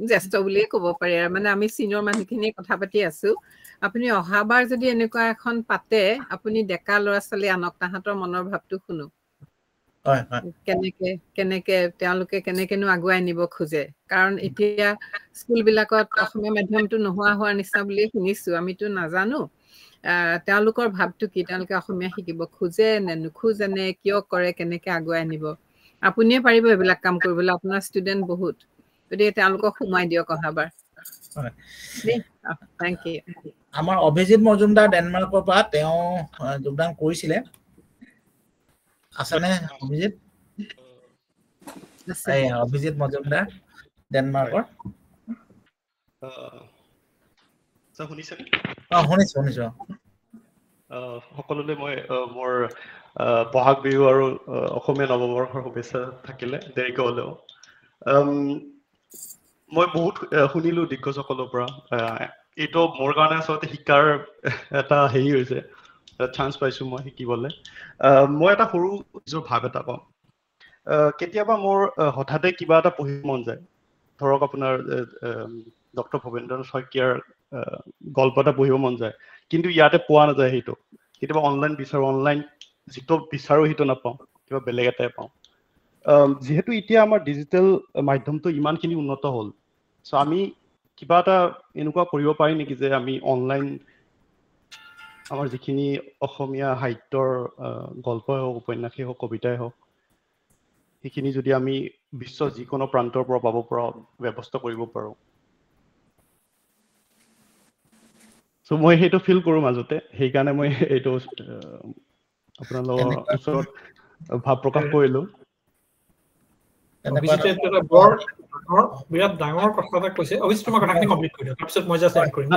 জ্যেষ্ঠ বুলিয়ে ক'ব পাৰি আৰু মানে আমি চিনিয়ৰ মানুহখিনিয়ে কথা পাতি আছো। আপুনি অহাবাৰ যদি এনেকুৱা এখন পাতে, আপুনি ডেকা ল'ৰা ছোৱালী আনক তাহাঁতৰ মনৰ ভাৱটো শুনো। কেনেকে তেওঁলোকে কেনেকেনো আগুৱাই নিব খোজে। কাৰণ এতিয়া স্কুল বিলাকত অসমীয়া মাধ্যমটো নোহোৱা হোৱাৰ নিচিনা বুলি শুনিছো, আমিতো নাজানো। তেওঁলোকৰ ভাৱটো কি, তেওঁলোকে অসমীয়া শিকিব খোজে নে নোখোজে নে, কিয় কৰে, কেনেকে আগুৱাই নিব। আপুনিয়ে পাৰিব এইবিলাক কাম কৰিবলৈ, আপোনাৰ ষ্টুডেণ্ট বহুত, গতিকে তেওঁলোকক সোমাই দিয়ক অহাবাৰ। Thank you. আমাৰ অভিজিত মজুমদাৰ ডেনমাৰ্কৰ পৰা তেওঁ যোগদান কৰিছিলে। আছেনে অভিজিত? অভিজিত মজুমদাৰ ডেনমাৰ্কৰ। শুনিছো। সকলোলৈ মই মোৰ বহাগ বিহু আৰু অসমীয়া নৱবৰ্ষৰ শুভেচ্ছা থাকিলে দেৰিকৈ হ'লেও। মই বহুত শুনিলো দিগ্গজসকলৰ পৰা। এইটো মোৰ কাৰণে আচলতে শিকাৰ এটা হেৰি হৈছে, চান্স পাইছো মই শিকিবলৈ। মই এটা সৰু নিজৰ ভাৱ এটা পাওঁ। কেতিয়াবা মোৰ হঠাতে কিবা এটা পঢ়িব মন যায়। ধৰক আপোনাৰ ডক্টৰ ভৱেন্দ্ৰনাথ শইকীয়াৰ গল্প এটা পঢ়িব মন যায়, কিন্তু ইয়াতে পোৱা নাযায় সেইটো। কেতিয়াবা অনলাইন বিচাৰো, অনলাইন যিটো বিচাৰো সেইটো নাপাওঁ, কিবা বেলেগ এটাই পাওঁ। যিহেতু এতিয়া আমাৰ ডিজিটেল মাধ্যমটো ইমানখিনি উন্নত হ'ল, চ' আমি কিবা এটা এনেকুৱা কৰিব পাৰি নেকি যে আমি অনলাইন আমাৰ যিখিনি অসমীয়া সাহিত্যৰ গল্পই হওক, উপন্যাসেই হওক, কবিতাই হওক, সেইখিনি যদি আমি বিশ্বৰ যিকোনো প্ৰান্তৰ পৰা পাব পৰা ব্যৱস্থা কৰিব পাৰো। চ' মই সেইটো ফিল কৰো মাজতে, সেইকাৰণে মই এইটো আপোনালোকৰ ওচৰত ভাৱ প্ৰকাশ কৰিলো। বিৰাট ডাঙৰ কথা এটা কৈছে। অভিজিত তোমাৰ কথাখিনি কমপ্লিট কৰি দিয়ক, তাৰপিছত মই জাষ্ট এড কৰিম।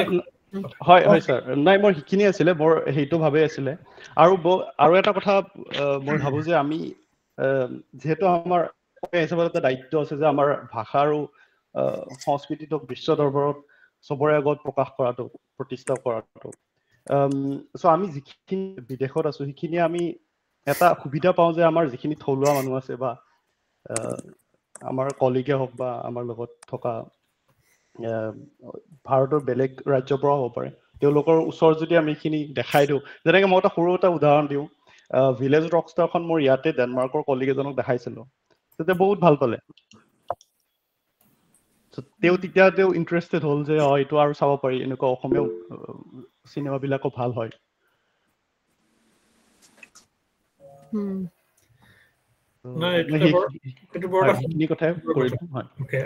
হয় ছাৰ, নাই মোৰ সেইখিনি আছিলে, মোৰ সেইটো ভাৱে আছিলে। আৰু এটা কথা মই ভাবো যে আমি যিহেতু আমাৰ হিচাপত এটা দায়িত্ব আছে যে আমাৰ ভাষা আৰু সংস্কৃতিটোক বিশ্ব দৰবাৰত চবৰে আগত প্ৰকাশ কৰাটো, প্ৰতিষ্ঠা কৰাটো। চ' আমি যিখিনি বিদেশত আছো সেইখিনি আমি এটা সুবিধা পাওঁ যে আমাৰ যিখিনি থলুৱা মানুহ আছে বা আমাৰ কলিগে হওক বা আমাৰ লগত থকা ভাৰতৰ বেলেগ ৰাজ্যৰ পৰাও হ'ব পাৰে, তেওঁলোকৰ ওচৰত যদি আমি এইখিনি দেখাই দিওঁ। যেনেকে মই এটা সৰু এটা উদাহৰণ দিওঁ, ভিলেজ ৰকষ্টাৰখন মোৰ ইয়াতে ডেনমাৰ্কৰ কলিগ এজনক দেখাইছিলো, তেতিয়া বহুত ভাল পালে। তেতিয়া ইণ্টাৰেষ্টেড হ'ল যে এইটো আৰু চাব পাৰি, এনেকুৱা অসমীয়া চিনেমাবিলাকো ভাল হয়।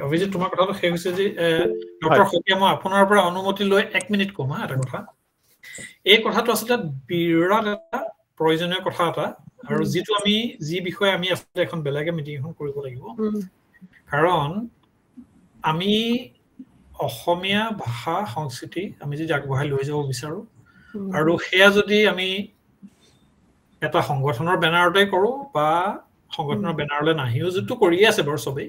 অভিজিত তোমাৰ কথাটো শেষ হৈছে যে ডক্টৰ শইকীয়া, মই আপোনাৰ পৰা অনুমতি লৈ 1 মিনিট কম এটা কথা। এই কথাটো আচলতে বিৰাট এটা প্ৰয়োজনীয় কথা এটা, আৰু যিটো আমি যি বিষয়ে আমি আচলতে এখন বেলেগে মিটিং এখন কৰিব লাগিব। কাৰণ আমি অসমীয়া ভাষা সংস্কৃতি আমি যদি আগবঢ়াই লৈ যাব বিচাৰো, আৰু সেয়া যদি আমি এটা সংগঠনৰ বেনাৰতে কৰো বা সংগঠনৰ বেনাৰলৈ নাহিও যিটো কৰিয়ে আছে বাৰু চবেই,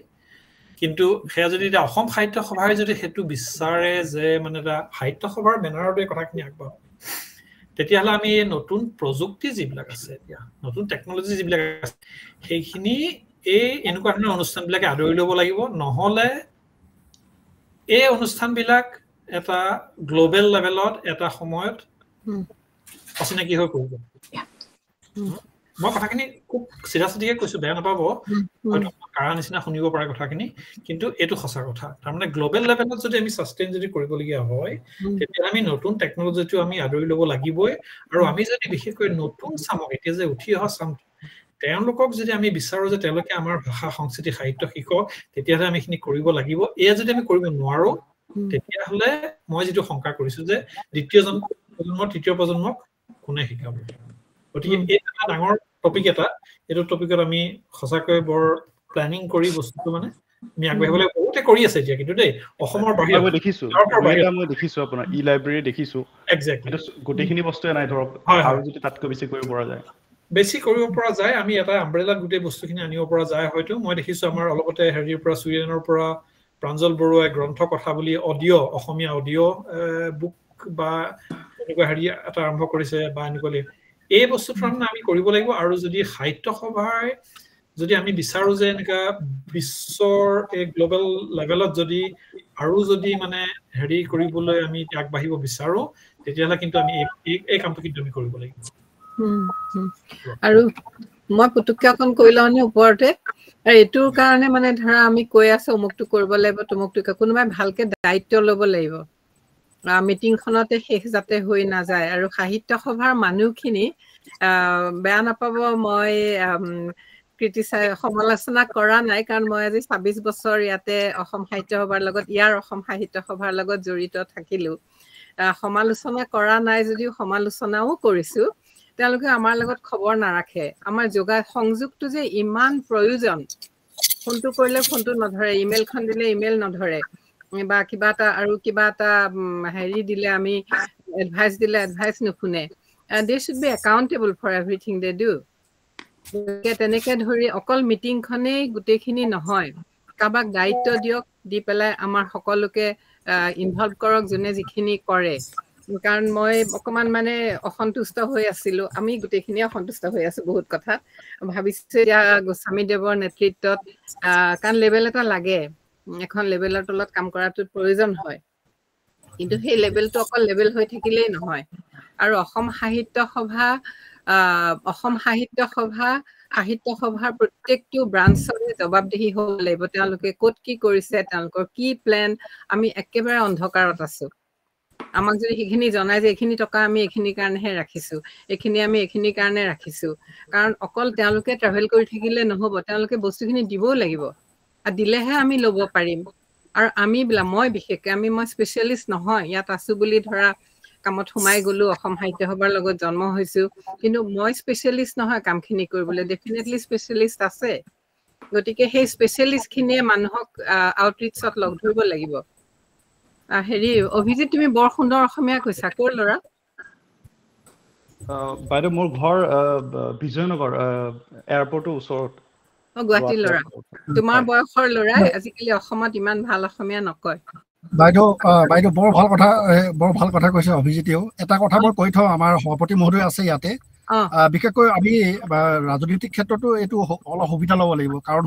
কিন্তু সেয়া যদি এতিয়া অসম সাহিত্য সভাই যদি সেইটো বিচাৰে যে মানে এটা সাহিত্য সভাৰ বেনাৰতে কথাখিনি আগবঢ়াও, তেতিয়াহ'লে আমি এই নতুন প্ৰযুক্তি যিবিলাক আছে, এতিয়া নতুন টেকনলজি যিবিলাক আছে, সেইখিনি এই এনেকুৱা ধৰণৰ অনুষ্ঠানবিলাকে আদৰি ল'ব লাগিব। নহ'লে এই অনুষ্ঠানবিলাক এটা গ্ল'বেল লেভেলত এটা সময়ত অচিনাকি হৈ পৰিব। মই কথাখিনি খুব চিধা-চিধিকে কৈছো, বেয়া নাপাব, হয়তো কাৰা নিচিনা শুনিব পাৰে কথাখিনি, কিন্তু এইটো সঁচা কথা। তাৰমানে গ্ল'বেল লেভেলত যদি আমি ছাষ্টেইন যদি কৰিবলগীয়া হয়, তেতিয়া আমি নতুন টেকনলজিটো আমি আদৰি ল'ব লাগিবই। আৰু আমি যদি বিশেষকৈ নতুন চামক, এতিয়া যে উঠি অহা চাম, তেওঁলোকক যদি আমি বিচাৰো যে তেওঁলোকে আমাৰ ভাষা সংস্কৃতি সাহিত্য শিকক, তেতিয়াহ'লে আমি এইখিনি কৰিব লাগিব। এয়া যদি আমি কৰিব নোৱাৰো, তেতিয়াহ'লে মই যিটো শংকা কৰিছো যে দ্বিতীয় প্ৰজন্মৰ তৃতীয় প্ৰজন্মক কোনে শিকাব। গতিকে এইটো এটা ডাঙৰ টপিক এটা, এইটো টপিকত আমি সঁচাকৈ বৰ প্লেনিং কৰি বস্তুটো মানে আমি আগবাঢ়িবলৈ বহুতে কৰি আছে এতিয়া, কিন্তু দেই অসমৰ বাহিৰত মই দেখিছো আপোনাৰ ই লাইব্ৰেৰী দেখিছো, গোটেইখিনি বস্তুৱে নাই, ধৰক আৰু যদি তাতকৈ বেছি কৰিব পৰা যায়, বেছি কৰিব পৰা যায়, আমি এটা আমব্ৰেলাত গোটেই বস্তুখিনি আনিব পৰা যায় হয়তো। মই দেখিছো আমাৰ অলপতে হেৰিৰ পৰা, ছুইডেনৰ পৰা প্ৰাঞ্জল বৰুৱাই গ্ৰন্থ কথা বুলি অসমীয়া অডিঅ' বুক বা এনেকুৱা হেৰি এটা আৰম্ভ কৰিছে, বা এনেকুৱা এই বস্তুটো আমি কৰিব লাগিব আৰু যদি সাহিত্য সভাৰ যদি আমি বিচাৰো যে এনেকা বিশ্বৰ এই গ্লোবেল লেভেলত যদি আৰু যদি মানে হেৰি কৰিবলৈ আমি আগবাঢ়িব বিচাৰো তেতিয়াহ'লে কিন্তু আমি এই কামটো কিন্তু আমি কৰিব লাগিব আৰু মই পুতুককে অকণ কৈ লওঁনে ওপৰতে আৰু এইটোৰ কাৰণে মানে ধৰা আমি কৈ আছো অমুকটো কৰিব লাগিব তমুকটো কোনোবাই ভালকে দায়িত্ব ল'ব লাগিব মিটিংখনতে শেষ যাতে হৈ নাযায় আৰু সাহিত্য সভাৰ মানুহখিনি বেয়া নাপাব মই সমালোচনা কৰা নাই কাৰণ মই আজি ২৬ বছৰ ইয়াতে অসম সাহিত্য সভাৰ লগত অসম সাহিত্য সভাৰ লগত জড়িত থাকিলো সমালোচনা কৰা নাই যদিও সমালোচনাও কৰিছো তেওঁলোকে আমাৰ লগত খবৰ নাৰাখে আমাৰ সংযোগটো যে ইমান প্ৰয়োজন ফোনটো কৰিলে ফোনটো নধৰে ইমেইলখন দিলে ইমেইল নধৰে বা কিবা এটা হেৰি দিলে আমি এডভাইচ দিলে এডভাইচ নুশুনে they should be accountable for everything they do তেনেকে ধৰি অকল মিটিংখনেই গোটেইখিনি নহয় কাবাক দায়িত্ব দিয়ক দি পেলাই আমাৰ সকলোকে ইনভলভ কৰক যোনে যিখিনি কৰে কাৰণ মই অকমান মানে অসন্তুষ্ট হৈ আছিলো আমি গোটেইখিনি অসন্তুষ্ট হৈ আছো বহুত কথা ভাবিছো এতিয়া গোস্বামীদেৱৰ নেতৃত্বত কাৰণ লেভেল এটা লাগে এখন লেভেলৰ তলত কাম কৰাটো প্ৰয়োজন হয় কিন্তু সেই লেভেলটো অকল লেভেল হৈ থাকিলেই নহয় আৰু অসম সাহিত্য সভাৰ প্ৰত্যেকটো ব্ৰাঞ্চৰে জবাবদিহি হ'ব লাগিব তেওঁলোকে ক'ত কি কৰিছে তেওঁলোকৰ কি প্লেন আমি একেবাৰে অন্ধকাৰত আছো আমাক যদি সেইখিনি জনাই যে এইখিনি টকা আমি এইখিনিৰ কাৰণেহে ৰাখিছো এইখিনি আমি এইখিনিৰ কাৰণে ৰাখিছো কাৰণ অকল তেওঁলোকে ট্ৰেভেল কৰি থাকিলে নহ'ব তেওঁলোকে বস্তুখিনি দিবও লাগিব আৰু দিলেহে আমি ল'ব পাৰিম আৰু মই বিশেষকৈ মই স্পেচিয়েলিষ্ট নহয় ইয়াত আছো বুলি ধৰা কামত সোমাই গলো অসম সাহিত্য সভাৰ লগত জন্ম হৈছো কিন্তু মই স্পেচিয়েলিষ্ট নহয় কামখিনি কৰিবলৈ ডেফিনেটলি স্পেচিয়েলিষ্ট আছে গতিকে সেই স্পেচিয়েলিষ্টখিনিয়ে মানুহক আউটৰিচত লগ ধৰিব লাগিব হেৰি অভিজিত তুমি বৰ সুন্দৰ অসমীয়া কৈছা ক'ৰ ল'ৰা বাইদেউ মোৰ ঘৰ বিজয়নগৰ এয়াৰপৰ্টৰ ওচৰত গুৱাহাটীৰ ল'ৰা তোমাৰ বয়সৰ ল'ৰাই আজিকালি অসমত ইমান ভাল অসমীয়া নকয় বাইদেউ বৰ ভাল কথা কৈছে অভিজিতেও এটা কথা মই কৈ থওঁ আমাৰ সভাপতি মহোদয় আছে ইয়াতে বিশেষকৈ আমি ৰাজনৈতিক ক্ষেত্ৰতো এইটো অলপ সুবিধা ল'ব লাগিব কাৰণ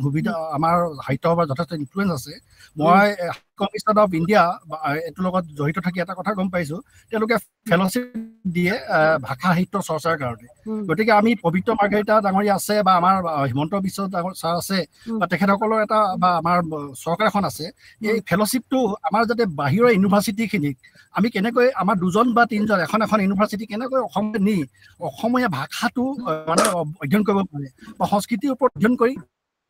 আমাৰ সাহিত্য সভাৰ যথেষ্ট ইনফ্লুৱেঞ্চ আছে মই কমিশ্যন অফ ইণ্ডিয়া এইটোৰ লগত জড়িত থাকি এটা কথা গম পাইছো তেওঁলোকে ফেল'শ্বিপ দিয়ে ভাষা সাহিত্য চৰ্চাৰ কাৰণে গতিকে আমি পবিত্ৰ মাৰ্ঘেৰিটা ডাঙৰীয়া আছে বা আমাৰ হিমন্ত বিশ্ব ছাৰ আছে বা তেখেতসকলৰ এটা বা আমাৰ চৰকাৰ এখন আছে এই ফেল'শ্বিপটো আমাৰ যাতে বাহিৰৰ ইউনিভাৰ্চিটিখিনিক আমি কেনেকৈ আমাৰ 2জন বা 3জন এখন ইউনিভাৰ্চিটি কেনেকৈ অসমত নি অসমীয়া ভাষাটো মানে অধ্যয়ন কৰিব পাৰে বা সংস্কৃতিৰ ওপৰত অধ্যয়ন কৰি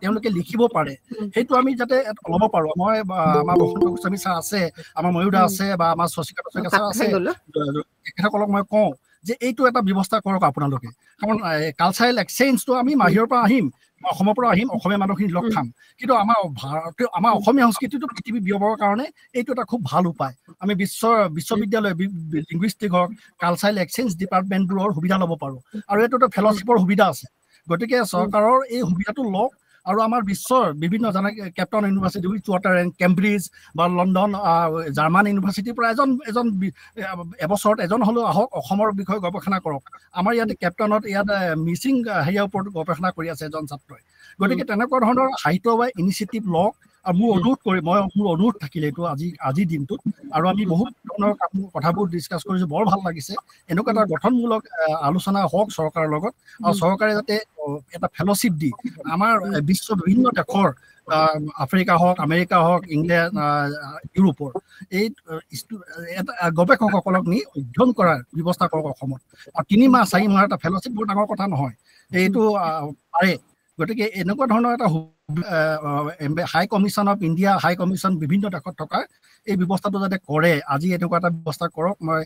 তেওঁলোকে লিখিব পাৰে সেইটো আমি যাতে ল'ব পাৰো মই আমাৰ বসন্ত গোস্বামী ছাৰ আছে আমাৰ ময়ূৰদা আছে বা আমাৰ শশীকান্ত শইকীয়া ছাৰ আছে তেখেতসকলক মই কওঁ যে এইটো এটা ব্যৱস্থা কৰক আপোনালোকে কাৰণ কালচাৰেল এক্সচেঞ্জটো আমি বাহিৰৰ পৰা আহিম অসমৰ পৰা আহিম অসমীয়া মানুহখিনি লগ খাম কিন্তু আমাৰ অসমীয়া সংস্কৃতিটো পৃথিৱী বিয়পাবৰ কাৰণে এইটো এটা খুব ভাল উপায় আমি বিশ্ববিদ্যালয় লিংগুইষ্টিক হওক কালচাৰেল এক্সচেঞ্জ ডিপাৰ্টমেণ্টবোৰৰ সুবিধা ল'ব পাৰোঁ আৰু এইটো এটা ফেল'শ্বিপৰ সুবিধা আছে গতিকে চৰকাৰৰ এই সুবিধাটো লওক আৰু আমাৰ বিশ্বৰ বিভিন্ন যেনে কেপটাউন ইউনিভাৰ্চিটি উইথৱাটাৰ এণ্ড কেম্ব্ৰিজ বা লণ্ডন জাৰ্মান ইউনিভাৰ্চিটিৰ পৰা এবছৰত এজন হ'লেও আহক অসমৰ বিষয়ে গৱেষণা কৰক আমাৰ ইয়াতে কেপটাউনত মিচিং হেৰিয়াৰ ওপৰত গৱেষণা কৰি আছে এজন ছাত্ৰই গতিকে তেনেকুৱা ধৰণৰ সাহিত্য বা ইনিচিয়েটিভ লওক আৰু মোৰ অনুৰোধ থাকিলে এইটো আজিৰ দিনটোত আৰু আমি বহুত ধৰণৰ কথাবোৰ ডিছকাছ কৰিছোঁ বৰ ভাল লাগিছে এনেকুৱা এটা গঠনমূলক আলোচনা হওক চৰকাৰৰ লগত আৰু চৰকাৰে যাতে এটা ফেল'শ্বিপ দি আমাৰ বিশ্বৰ বিভিন্ন দেশৰ আফ্ৰিকা হওক আমেৰিকা হওক ইংলেণ্ড ইউৰোপৰ এই গৱেষকসকলক নি অধ্যয়ন কৰাৰ ব্যৱস্থা কৰক অসমত আৰু 3 মাহ 4 মাহৰ এটা ফেল'শ্বিপ বৰ ডাঙৰ কথা নহয় এইটো পাৰে গতিকে এনেকুৱা ধৰণৰ এটা high commission of India high commission বিভিন্ন দেশত থকা এই ব্যৱস্থাটো যাতে কৰে আজি এনেকুৱা এটা ব্যৱস্থা কৰক মই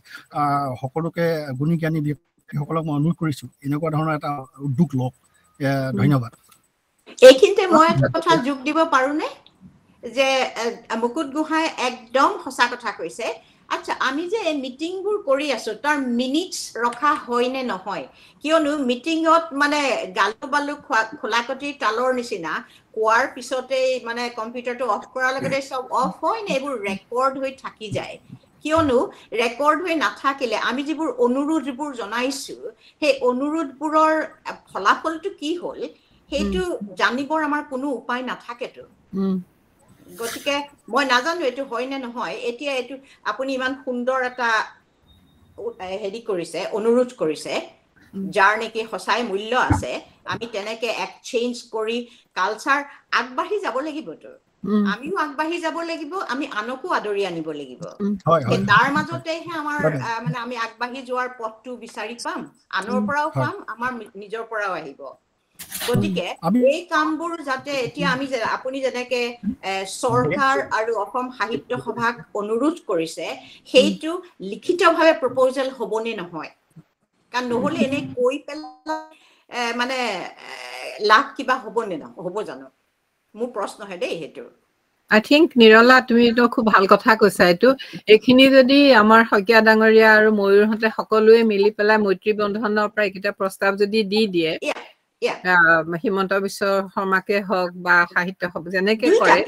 সকলোকে গুণী জ্ঞানী ব্যক্তিসকলক মই অনুৰোধ কৰিছোঁ এনেকুৱা ধৰণৰ এটা উদ্যোগ লওক ধন্যবাদ এইখিনিতে মই এটা কথা যোগ দিব পাৰোনে যে মুকুট গোহাঁই একদম সঁচা কথা কৈছে আচ্ছা আমি যে এই মিটিংবোৰ কৰি আছো তাৰ মিনিটছ ৰখা হয় নে নহয় কিয়নো মিটিঙত মানে গালু বালু খোলাকটিৰ তালৰ নিচিনা কোৱাৰ পিছতে মানে কম্পিউটাৰটো অফ কৰাৰ লগতে সব অফ হয় নে এইবোৰ ৰেকৰ্ড হৈ থাকি যায় কিয়নো ৰেকৰ্ড হৈ নাথাকিলে আমি যিবোৰ অনুৰোধবোৰ জনাইছো সেই অনুৰোধবোৰৰ ফলাফলটো কি হ'ল সেইটো জানিবৰ আমাৰ কোনো উপায় নাথাকেতো গতিকে মই নাজানো এইটো হয় নে নহয় এতিয়া এইটো আপুনি ইমান সুন্দৰ এটা হেৰি কৰিছে অনুৰোধ কৰিছে যাৰ নেকি সঁচাই মূল্য আছে আমি তেনেকে এক্সচেঞ্জ কৰি কালচাৰ আগবাঢ়ি যাব লাগিবতো আমিও আগবাঢ়ি যাব লাগিব আমি আনকো আদৰি আনিব লাগিব তাৰ মাজতেহে আমাৰ মানে আমি আগবাঢ়ি যোৱাৰ পথটো বিচাৰি পাম আনৰ পৰাও পাম আমাৰ নিজৰ পৰাও আহিব গতিকে এই কামবোৰ যাতে এতিয়া আমি আপুনি যেনেকে চৰকাৰ আৰু অসম সাহিত্য সভাক অনুৰোধ কৰিছে সেইটো লিখিতভাৱে প্ৰপ'জেল হ'বনে নহয় কাৰণ নহ'লে এনে কৈ পেলাই মানে লাভ কিবা হ'বনে হ'ব জানো মোৰ প্ৰশ্ন হয় দেই সেইটো I think নিৰলা তুমি তো খুব ভাল কথা কৈছা এইটো এইখিনি যদি আমাৰ শইকীয়া ডাঙৰীয়া আৰু ময়ূৰহঁতে সকলোৱে মিলি পেলাই মৈত্ৰী বন্ধনৰ পৰা এইকেইটা প্ৰস্তাৱ যদি দি দিয়ে হিমন্ত বিশ্ব শৰ্মাকে হওক বা সাহিত্য হওক যেনেকে কৰে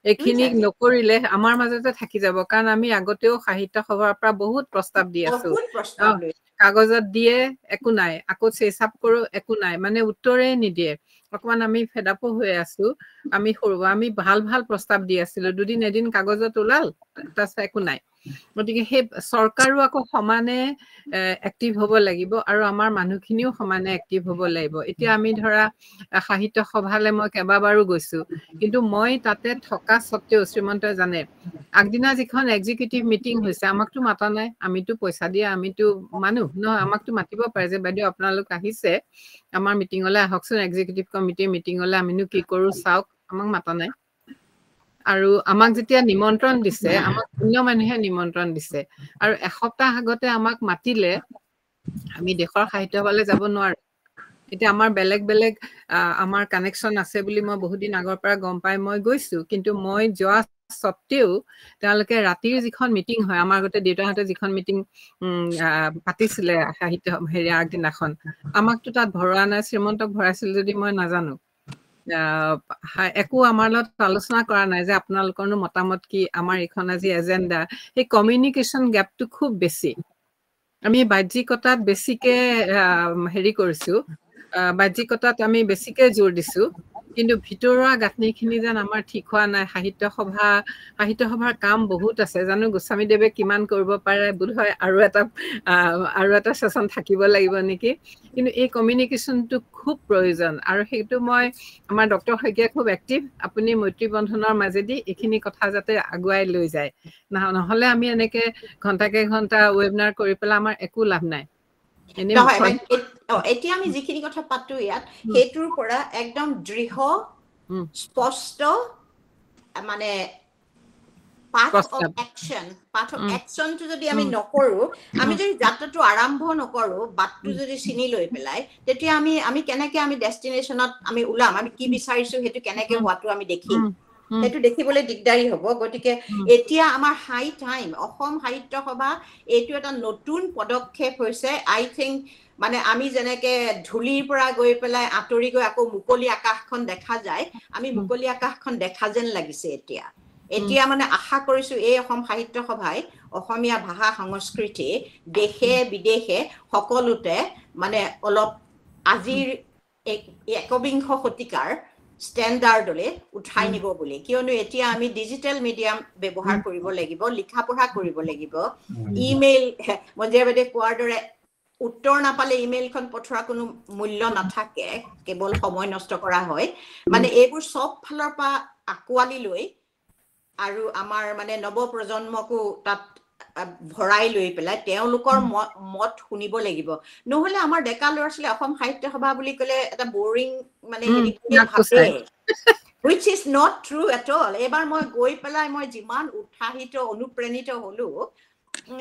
এইখিনি নকৰিলে আমাৰ মাজতে থাকি যাব কাৰণ আমি আগতেও সাহিত্য সভাৰ পৰা বহুত প্ৰস্তাৱ দি আছো কাগজত দিয়ে একো নাই আকৌ চেচাপ কৰো একো নাই মানে উত্তৰে নিদিয়ে অকমান আমি ফেডাপো হৈ আছো আমি ভাল ভাল প্ৰস্তাৱ দি আছিলো দুদিন এদিন কাগজত ওলাল তাৰপিছত একো নাই গতিকে সেই চৰকাৰো আকৌ সমানে এক্টিভ হ'ব লাগিব আৰু আমাৰ মানুহখিনিও সমানে এক্টিভ হ'ব লাগিব এতিয়া আমি ধৰা সাহিত্য সভালে মই কেইবাবাৰো গৈছো কিন্তু মই তাতে থকা সত্ত্বেও শ্ৰীমন্তই জানে আগদিনা যিখন এক্সিকিউটিভ মিটিং হৈছে আমাকতো মাতা নাই আমিতো পইচা দিয়া আমিতো মানুহ নহয় আমাকতো মাতিব পাৰে যে বাইদেউ আপোনালোক আহিছে আমাৰ মিটিঙলৈ আহকচোন এক্সিকিউটিভ কমিটিৰ মিটিঙলৈ আমিনো কি কৰো চাওক আমাক মাতা নাই আৰু আমাক যেতিয়া নিমন্ত্ৰণ দিছে আমাক অন্য মানুহে নিমন্ত্ৰণ দিছে আৰু এসপ্তাহ আগতে আমাক মাতিলে আমি দেশৰ সাহিত্য সভালৈ যাব নোৱাৰো এতিয়া আমাৰ বেলেগ বেলেগ আমাৰ কানেকশ্যন আছে বুলি মই বহুত দিন আগৰ পৰা গম পাই মই গৈছো কিন্তু মই যোৱা সত্ত্বেও তেওঁলোকে ৰাতিৰ যিখন মিটিং হয় আমাৰ আগতে দেউতাহঁতে যিখন মিটিং পাতিছিলে সাহিত্য হেৰি আগদিনাখন আমাকতো তাত ভৰোৱা নাই শ্ৰীমন্তক ভৰাইছিল যদি মই নাজানো একো আমাৰ লগত আলোচনা কৰা নাই যে আপোনালোকৰনো মতামত কি আমাৰ এইখন আজি এজেণ্ডা সেই কমিউনিকেশ্যন গেপটো খুব বেছি আমি বাহ্যিকতাত বেছিকে হেৰি কৰিছো বাহ্যিকতাত আমি বেছিকে জোৰ দিছো কিন্তু ভিতৰুৱা গাঁথনিখিনি যেন আমাৰ ঠিক হোৱা নাই সাহিত্য সভাৰ কাম বহুত আছে জানো গোস্বামীদেৱে কিমান কৰিব পাৰে বোধ হয় আৰু এটা সেশন থাকিব লাগিব নেকি কিন্তু এই কমিউনিকেশ্যনটো খুব প্ৰয়োজন আৰু সেইটো মই আমাৰ ডক্টৰ শইকীয়া খুব এক্টিভ আপুনি মৈত্ৰী বন্ধনৰ মাজেদি এইখিনি কথা যাতে আগুৱাই লৈ যায় নহলে আমি এনেকে ঘণ্টাকে ঘণ্টা ৱেবিনাৰ কৰি পেলাই আমাৰ একো লাভ নাই এতিয়া আমি যিখিনি কথা পাতো ইয়াত সেইটোৰ পৰা একদম দৃঢ় স্পষ্ট মানে path of action to যদি আমি নকৰো আমি যদি যাত্ৰাটো আৰম্ভ নকৰো বাটটো যদি চিনি লৈ পেলাই তেতিয়া আমি কেনেকে আমি ডেষ্টিনেশ্যনত আমি ওলাম আমি কি বিচাৰিছো সেইটো কেনেকে হোৱাটো আমি দেখিম সেইটো দেখিবলৈ দিগদাৰি হ'ব গতিকে এতিয়া আমাৰ হাই টাইম অসম সাহিত্য সভা এইটো এটা নতুন পদক্ষেপ হৈছে আই থিংক মানে আমি যেনেকে ধুলিৰ পৰা গৈ পেলাই আঁতৰি গৈ আকৌ মুকলি আকাশখন দেখা যায় আমি মুকলি আকাশখন দেখা যেন লাগিছে এতিয়া মানে আশা কৰিছো এই অসম সাহিত্য সভাই অসমীয়া ভাষা সংস্কৃতি দেশে বিদেশে সকলোতে মানে অলপ আজিৰ একবিংশ শতিকাৰ ষ্টেণ্ডাৰ্ডলৈ উঠাই নিব বুলি কিয়নো এতিয়া আমি ডিজিটেল মিডিয়াম ব্যৱহাৰ কৰিব লাগিব লিখা পঢ়া কৰিব লাগিব ইমেইল মঞ্জিয়াবাদে কোৱাৰ দৰে উত্তৰ নাপালে ইমেইলখন পঠোৱা কোনো মূল্য নাথাকে কেৱল সময় নষ্ট কৰা হয় মানে এইবোৰ সব ফালৰ পৰা আকোৱালি লৈ আৰু আমাৰ মানে নৱ প্ৰজন্মকো তাত ভৰাই লৈ পেলাই তেওঁলোকৰ মত শুনিব লাগিব নহলে আমাৰ ডেকা ল'ৰা ছোৱালী অসম সাহিত্য সভা বুলি ক'লে এটা বৰিং মানে হেৰি ভাবে which is not true at all এবাৰ মই গৈ পেলাই মই যিমান উৎসাহিত অনুপ্ৰেণিত হলো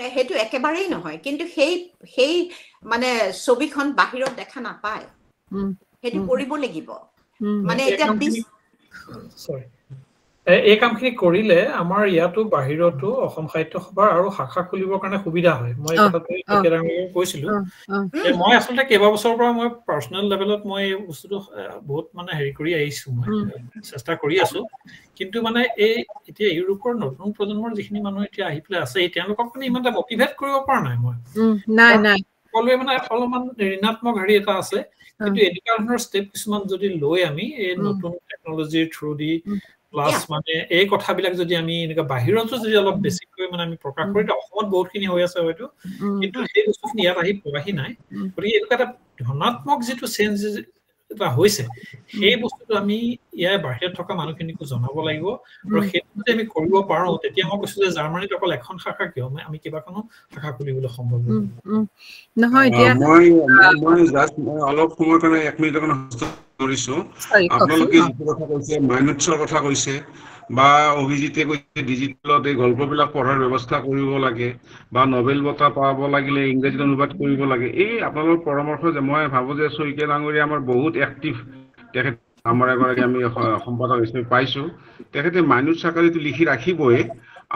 সেইটো একেবাৰেই নহয় কিন্তু সেই মানে ছবিখন বাহিৰত দেখা নাপায় সেইটো কৰিব লাগিব মানে এটা এই কামখিনি কৰিলে আমাৰ ইয়াতো বাহিৰতো অসম সাহিত্য সভাৰ আৰু শাখা খুলিবৰ কাৰণে সুবিধা হয় মই কথাটো কৈছিলো মই আচলতে কেইবাবছৰৰ পৰা মই পাৰ্চনেল লেভেলত মই এই বস্তুটো বহুত মানে হেৰি কৰি আহিছো মই চেষ্টা কৰি আছো কিন্তু মানে এই এতিয়া ইউৰোপৰ নতুন প্ৰজন্মৰ যিখিনি মানুহ এতিয়া আহি পেলাই আছে তেওঁলোকক মানে ইমান এটা মটিভেট কৰিব পৰা নাই মই নাই সকলোৱে মানে অলপমান ঋণাত্মক হেৰি এটা আছে কিন্তু এনেকুৱা ধৰণৰ ষ্টেপ কিছুমান যদি লৈ আমি এই নতুন টেকনলজিৰ থ্ৰু দি প্লাস মানে এই কথাবিলাক যদি আমি এনেকা বাহিৰতো যদি অলপ বেছিকৈ মানে আমি প্ৰকাশ কৰি অসমত বহুতখিনি হৈ আছে হয়তো কিন্তু সেই বস্তুখিনি ইয়াত আহি পোৱাহি নাই গতিকে এনেকুৱা এটা ধনাত্মক যিটো চেঞ্জ এটা হৈছে সেই বস্তুটো আমি ইয়াৰ বাহিৰত থকা মানুহখিনিকো জনাব লাগিব আৰু সেইটো যদি আমি কৰিব পাৰো তেতিয়া মই কৈছো যে জাৰ্মানীত অকল এখন শাখা কিয় আমি কেইবাখনো শাখা খুলিবলৈ সম্ভৱ নহয় এতিয়া মই জাষ্ট অলপ সময় কাৰণে 1 মিনিট কাৰণে কৰিছো আপোনালোকে যিটো কথা কৈছে মাইনটছৰ কথা কৈছে বা অভিজিতে কৈছে ডিজিটেলত এই গল্পবিলাক পঢ়াৰ ব্যৱস্থা কৰিব লাগে বা নবেল বঁটা পাব লাগিলে ইংৰাজীত অনুবাদ কৰিব লাগে এই আপোনালোকৰ পৰামৰ্শ যে মই ভাবো যে শইকীয়া ডাঙৰীয়া আমাৰ বহুত এক্টিভ তেখেত আমাৰ এগৰাকী আমি সম্পাদক হিচাপে পাইছো তেখেতে মাইনটছ আকাৰেটো লিখি ৰাখিবই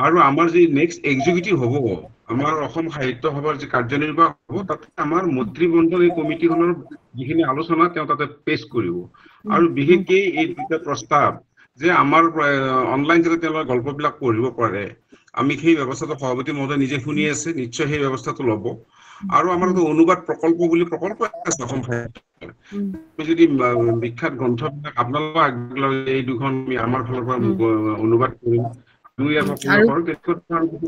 আৰু আমাৰ যি নেক্সট এক্সিকিউটিভ হ'ব আমাৰ অসম সাহিত্য সভাৰ যি কাৰ্যনিৰ্বাহক হ'ব তাতে আমাৰ মন্ত্ৰীমণ্ডল এই কমিটিখনৰ যিখিনি আলোচনা তেওঁ তাতে পেশ কৰিব আৰু বিশেষকৈ এই দুটা প্ৰস্তাৱ যে আমাৰ অনলাইন যাতে তেওঁলোকে গল্পবিলাক পঢ়িব পাৰে আমি সেই ব্যৱস্থাটো সভাপতি মহোদয় নিজে শুনি আছে নিশ্চয় সেই ব্যৱস্থাটো ল'ব আৰু আমাৰ অনুবাদ প্ৰকল্প বুলি প্ৰকল্প আছে অসম সাহিত্য যদি বিখ্যাত গ্ৰন্থবিলাক আপোনালোকৰ এই দুখন আমাৰ ফালৰ পৰা অনুবাদ কৰিম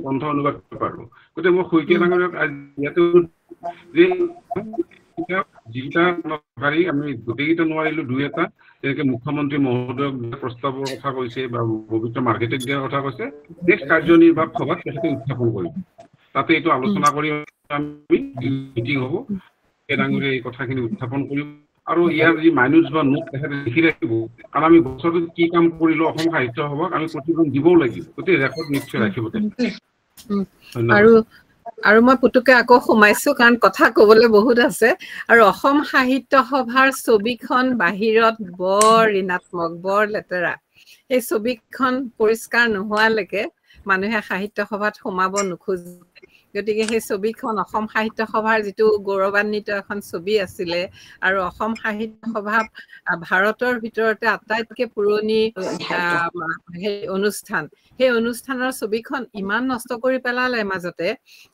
গ্ৰন্থ অনুবাদ কৰিব পাৰো গতিকে মই শইকীয়া ডাঙৰীয়াক ইয়াতে যে যিকেইটা আমি গোটেইকেইটা নোৱাৰিলো দুই এটা তেনেকে মুখ্যমন্ত্ৰী মহোদয়ক প্ৰস্তাৱৰ কথা কৈছে বা পবিত্ৰ মাৰ্কেটক দিয়াৰ কথা কৈছে নেক্সট কাৰ্যনিৰ্বাহক সভাত তেখেতে উত্থাপন কৰিব তাতে এইটো আলোচনা কৰি আমি মিটিং হ'ব এই ডাঙৰীয়া এই কথাখিনি উত্থাপন কৰিব আৰু ইয়াৰ যি মাইনটছ বা নোট তেখেতে লিখি ৰাখিব কাৰণ আমি বছৰটোত কি কাম কৰিলো অসম সাহিত্য সভাক আমি প্ৰতিদিন দিবও লাগিব গতিকে ৰেকৰ্ড নিশ্চয় ৰাখিব আৰু মই পুতুকে আকৌ সোমাইছো কাৰণ কথা কবলৈ বহুত আছে আৰু অসম সাহিত্য সভাৰ ছবিখন বাহিৰত বৰ ঋণাত্মক বৰ লেতেৰা এই ছবিখন পৰিষ্কাৰ নোহোৱালৈকে মানুহে সাহিত্য সভাত সোমাব নোখোজে গতিকে সেই ছবিখন অসম সাহিত্য সভাৰ যিটো গৌৰৱান্বিত এখন ছবি আছিলে আৰু অসম সাহিত্য সভা ভাৰতৰ ভিতৰতে আটাইতকৈ পুৰণি অনুষ্ঠান সেই অনুষ্ঠানৰ ছবিখন ইমান নষ্ট কৰি পেলালে মাজতে